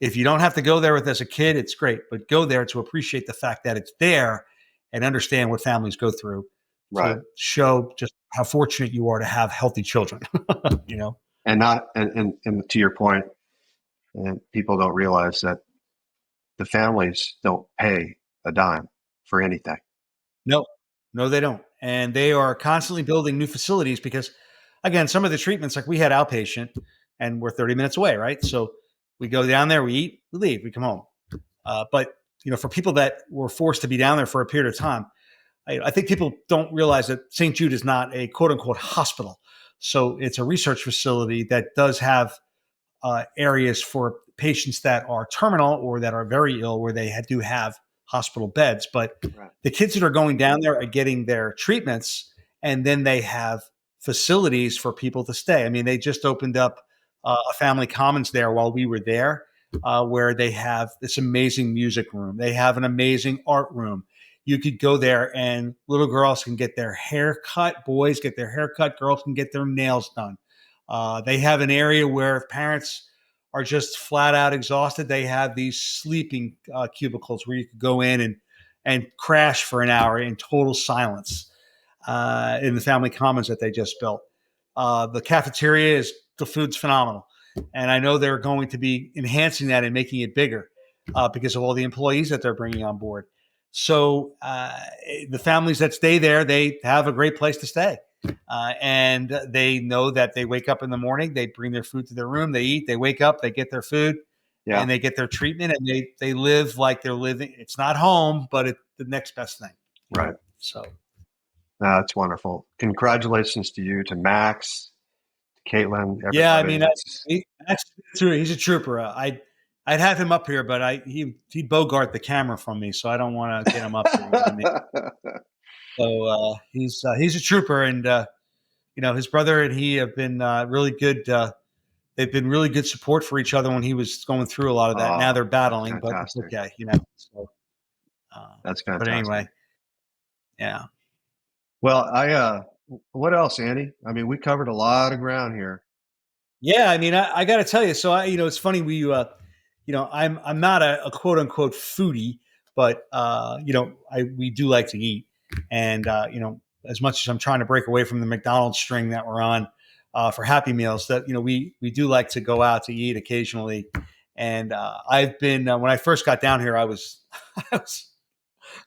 if you don't have to go there with as a kid, it's great, but go there to appreciate the fact that it's there and understand what families go through. Right. To show just how fortunate you are to have healthy children, And to your point, and people don't realize that the families don't pay a dime for anything. No, they don't. And they are constantly building new facilities because, again, some of the treatments, like we had outpatient and we're 30 minutes away, right? So we go down there, we eat, we leave, we come home. But, for people that were forced to be down there for a period of time, I think people don't realize that St. Jude is not a quote unquote hospital. So it's a research facility that does have areas for patients that are terminal or that are very ill, where they do have hospital beds. But right. The kids that are going down there are getting their treatments, and then they have facilities for people to stay. I mean, they just opened up a family commons there while we were there, where they have this amazing music room. They have an amazing art room. You could go there and little girls can get their hair cut, boys get their hair cut, girls can get their nails done. They have an area where if parents are just flat out exhausted, they have these sleeping cubicles where you could go in and crash for an hour in total silence in the family commons that they just built. The cafeteria the food's phenomenal. And I know they're going to be enhancing that and making it bigger because of all the employees that they're bringing on board. So the families that stay there, they have a great place to stay. And they know that they wake up in the morning, they bring their food to their room, they eat, they wake up, they get their food, and they get their treatment, and they live like they're living. It's not home, but it's the next best thing. Right. So that's wonderful. Congratulations to you, to Max, to Caitlin. Everybody. Yeah, I mean, he's a trooper. I'd have him up here, but he'd bogart the camera from me, so I don't want to get him up here. So he's a trooper, and his brother and he have been really good. They've been really good support for each other when he was going through a lot of that. Now they're battling, fantastic. But it's okay, So that's fantastic. But anyway, yeah. Well, what else, Andy? I mean, we covered a lot of ground here. Yeah, I mean, I got to tell you. So it's funny. I'm not a quote unquote foodie, but we do like to eat, and as much as I'm trying to break away from the McDonald's string that we're on for Happy Meals, that we do like to go out to eat occasionally. And I've been when I first got down here, I was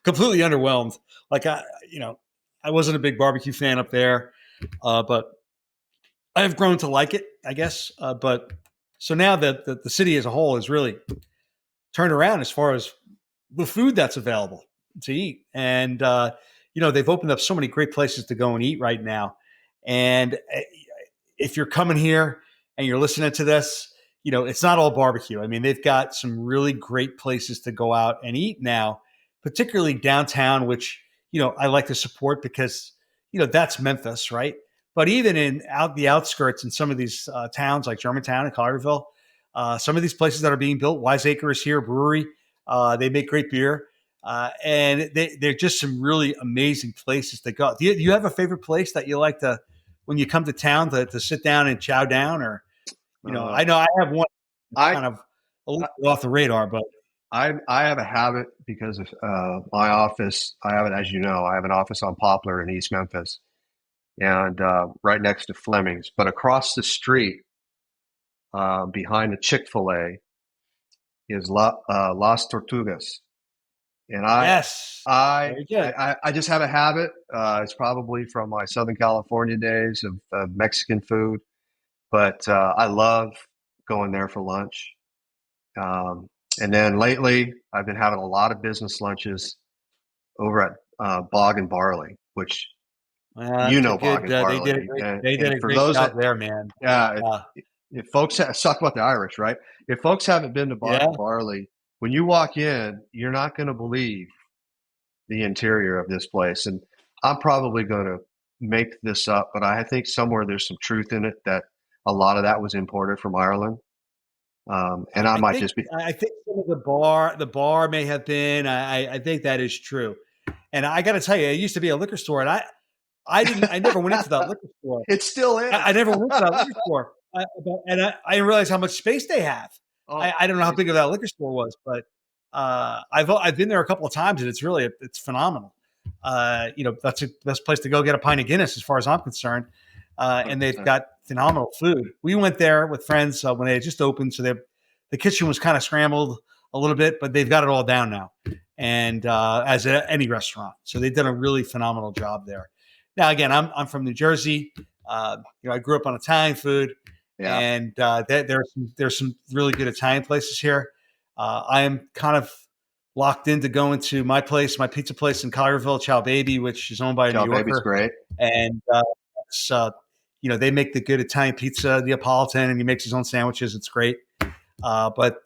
completely underwhelmed. Like I wasn't a big barbecue fan up there, but I've grown to like it, I guess. But so now that the city as a whole is really turned around as far as the food that's available to eat. And, they've opened up so many great places to go and eat right now. And if you're coming here and you're listening to this, it's not all barbecue. I mean, they've got some really great places to go out and eat now, particularly downtown, which, I like to support because, that's Memphis, right? But even in the outskirts in some of these towns like Germantown and Carterville, some of these places that are being built, Wiseacre is here, brewery. They make great beer. And they're just some really amazing places to go. Do you have a favorite place that you like to, when you come to town, to sit down and chow down? Or, I know I have one kind of a little off the radar, but I have a habit because of my office. I have it, as you know, I have an office on Poplar in East Memphis, and right next to Fleming's. But across the street, behind the Chick-fil-A, is Las Tortugas, and Yes. Very good. I just have a habit. It's probably from my Southern California days of Mexican food, but I love going there for lunch. Um, and then lately, I've been having a lot of business lunches over at Bog and Barley, which you That's a know Bog good. and Barley. They did And a for great those job that, there, man. yeah, Uh, if folks suck about the Irish, right? If folks haven't been to Bog yeah. and Barley, when you walk in, you're not going to believe the interior of this place. And I'm probably going to make this up, but I think somewhere there's some truth in it that a lot of that was imported from Ireland. And I might just be, I think some of the bar may have been. I think that is true. And I got to tell you, it used to be a liquor store, and I never went into that liquor store. it still is. I never went to that liquor store, I didn't realize how much space they have. Oh, I don't know how big crazy. of that liquor store was, but I've been there a couple of times, and it's phenomenal. That's the best place to go get a pint of Guinness, as far as I'm concerned. And they've 100%. got phenomenal food. We went there with friends when they had just opened, so the kitchen was kind of scrambled a little bit, but they've got it all down now, and any restaurant, so they've done a really phenomenal job there. Now, again, I'm from New Jersey. I grew up on Italian food, Yeah. and there's some really good Italian places here. I am kind of locked into going to my pizza place in Collierville, Chow Baby, which is owned by a New Chow Baby's Yorker, great. and it's, they make the good Italian pizza, Neapolitan, and he makes his own sandwiches. It's great. But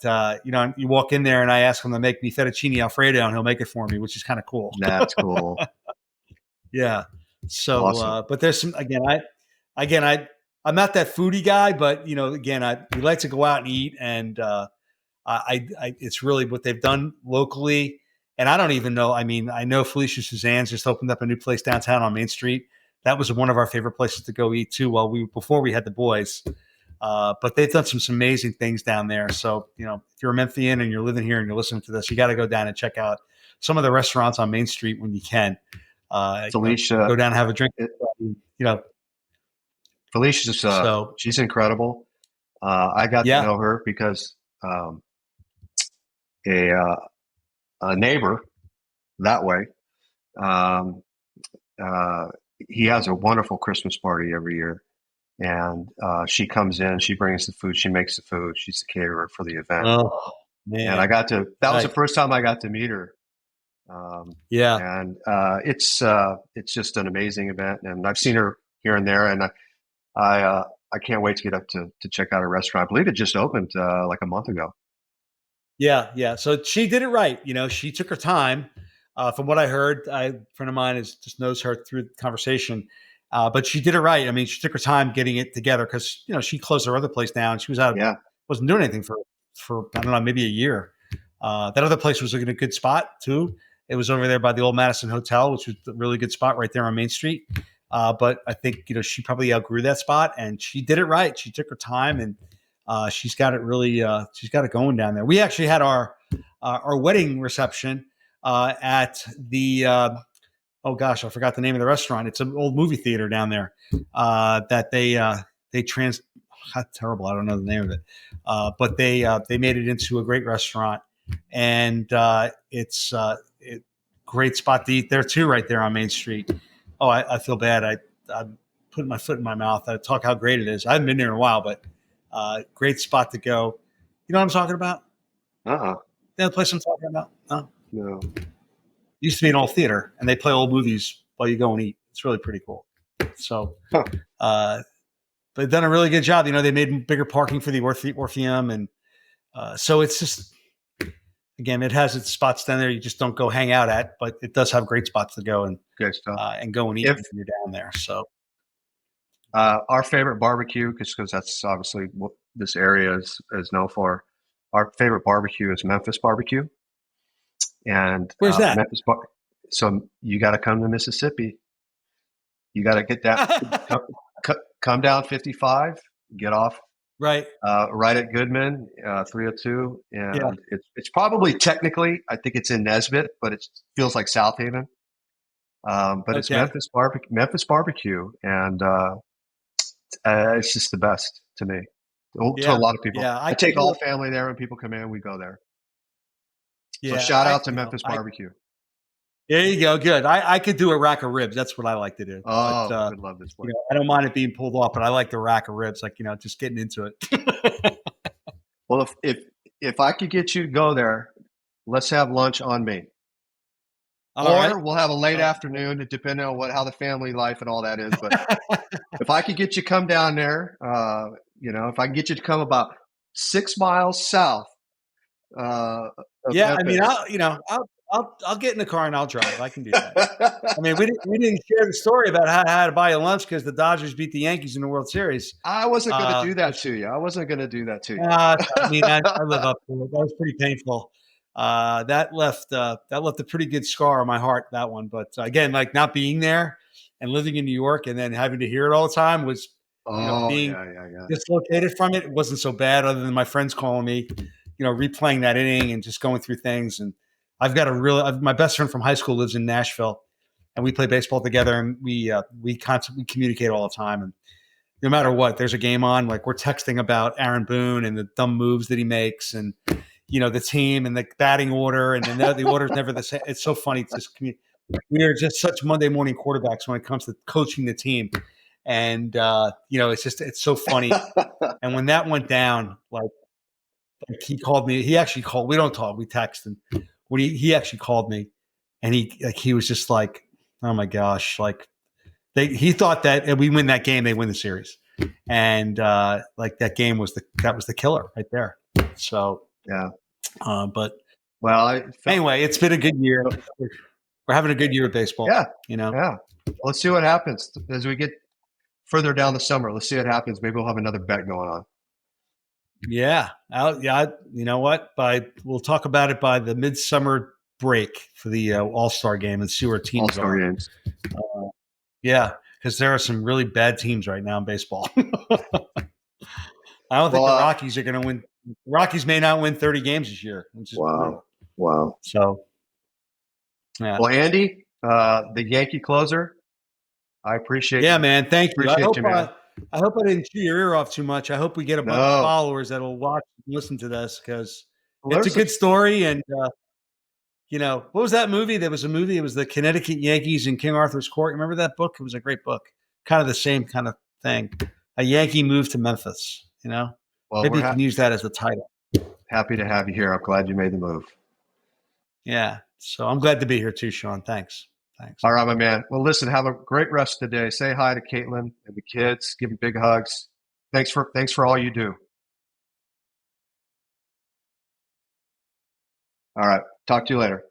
you walk in there, and I ask him to make me fettuccine Alfredo, and he'll make it for me, which is kind of cool. That's cool. Yeah. So, Awesome. but there's some I'm not that foodie guy, but we like to go out and eat, and it's really what they've done locally. And I don't even know. I mean, I know Felicia Suzanne's just opened up a new place downtown on Main Street. That was one of our favorite places to go eat too. Before we had the boys, but they've done some amazing things down there. So if you're a Memphian and you're living here and you're listening to this, you got to go down and check out some of the restaurants on Main Street when you can. Felicia, Go down and have a drink. it, You know, Felicia's, so she's incredible. I got to yeah. know her because a, uh, a neighbor that way, um, uh, he has a wonderful Christmas party every year. And she comes in, she brings the food, she makes the food, she's the caterer for the event. Oh And man, that was the like first time I got to meet her. yeah, And it's just an amazing event. And I've seen her here and there, and I can't wait to get up to check out her restaurant. I believe it just opened like a month ago. yeah. So she did it right. She took her time. From what I heard, a friend of mine just knows her through the conversation. But she did it right. I mean, she took her time getting it together because she closed her other place down. She Yeah, wasn't doing anything for I don't know, maybe a year. That other place was in a good spot too. It was over there by the old Madison Hotel, which was a really good spot right there on Main Street. But I think she probably outgrew that spot, and she did it right. She took her time, and she's got it really. She's got it going down there. We actually had our wedding reception at the. Oh gosh, I forgot the name of the restaurant. It's an old movie theater down there that they trans. Terrible. I don't know the name of it, but they made it into a great restaurant, and it's great spot to eat there too, right there on Main Street. Oh, I feel bad. I'm putting my foot in my mouth. I talk how great it is. I haven't been there in a while, but great spot to go. You know what I'm talking about? uh-uh, The place I'm talking about? No. no, Used to be an old theater, and they play old movies while you go and eat. It's really pretty cool. So, huh. they've done a really good job. They made bigger parking for the Orpheum, and so it's just, again, it has its spots down there you just don't go hang out at, but it does have great spots to go Good stuff. and go and eat If when you're down there. So our favorite barbecue, because that's obviously what this area is known for. Our favorite barbecue is Memphis barbecue, and where's that? So you got to come to Mississippi. You got to get that. Come down 55, get off Right. right at Goodman, 302, Yeah. and it's probably technically, I think it's in Nesbitt, but it feels like South Haven. But it's Okay. Memphis barbecue, and it's just the best to me, to a Yeah. lot of people. Yeah. I I could take do all it. family there, when people come in, we go there. So Yeah. shout out to Memphis I barbecue. there you go. Good. I could do a rack of ribs. That's what I like to do. But Oh, would love this place. I don't mind it being pulled off, but I like the rack of ribs, like, just getting into it. Well, if I could get you to go there, let's have lunch on me. All right. Or we'll have a late Uh, afternoon, depending on how the family life and all that is. But if I could get you to come down there, if I can get you to come about 6 miles south of yeah, I mean, Memphis. I'll get in the car and I'll drive. I can do that. I mean, we didn't share the story about how I had to buy you lunch because the Dodgers beat the Yankees in the World Series. I wasn't going to do that Which to you. I wasn't going to do that to you. I mean, I live up to it. That was pretty painful. That left a pretty good scar on my heart. That one, but again, like not being there and living in New York and then having to hear it all the time was, Oh, being yeah, yeah, yeah. dislocated from it. It wasn't so bad, other than my friends calling me, replaying that inning and just going through things. And my best friend from high school lives in Nashville, and we play baseball together, and we constantly communicate all the time. And no matter what, there's a game on, like we're texting about Aaron Boone and the dumb moves that he makes, and the team and the batting order, and then the order's never the same. It's so funny. We are just such Monday morning quarterbacks when it comes to coaching the team, and it's so funny. And when that went down, like he called me. He actually called. We don't talk. We text, and when he actually called me, and he was just like, oh my gosh, like he thought that if we win that game, they win the series, and like that game was the killer right there. So Yeah. but Well, I felt, anyway, it's been a good year. We're having a good year of baseball. yeah, You know. yeah. Let's see what happens as we get further down the summer. Let's see what happens. Maybe we'll have another bet going on. Yeah. You know what? We'll talk about it by the midsummer break for the All-Star game and see where teams All-Star are. games. Yeah, because there are some really bad teams right now in baseball. I don't think Well, the Rockies are going to win. The Rockies may not win 30 games this year, which is brutal. Wow. So, yeah. Well, Andy, the Yankee closer, I appreciate Yeah, you. man. Thank you. Appreciate you, man. I hope I didn't chew your ear off too much. I hope we get a bunch of followers that'll watch and listen to this because it's a good story. And what was that movie? There was a movie. It was the Connecticut Yankees in King Arthur's Court. Remember that book? It was a great book. Kind of the same kind of thing. A Yankee moved to Memphis. Well, Maybe you can use that as the title. Happy to have you here. I'm glad you made the move. Yeah. So I'm glad to be here too, Sean. Thanks. All right, my man. Well, listen, have a great rest of the day. Say hi to Caitlin and the kids. Give them big hugs. Thanks for all you do. All right. Talk to you later.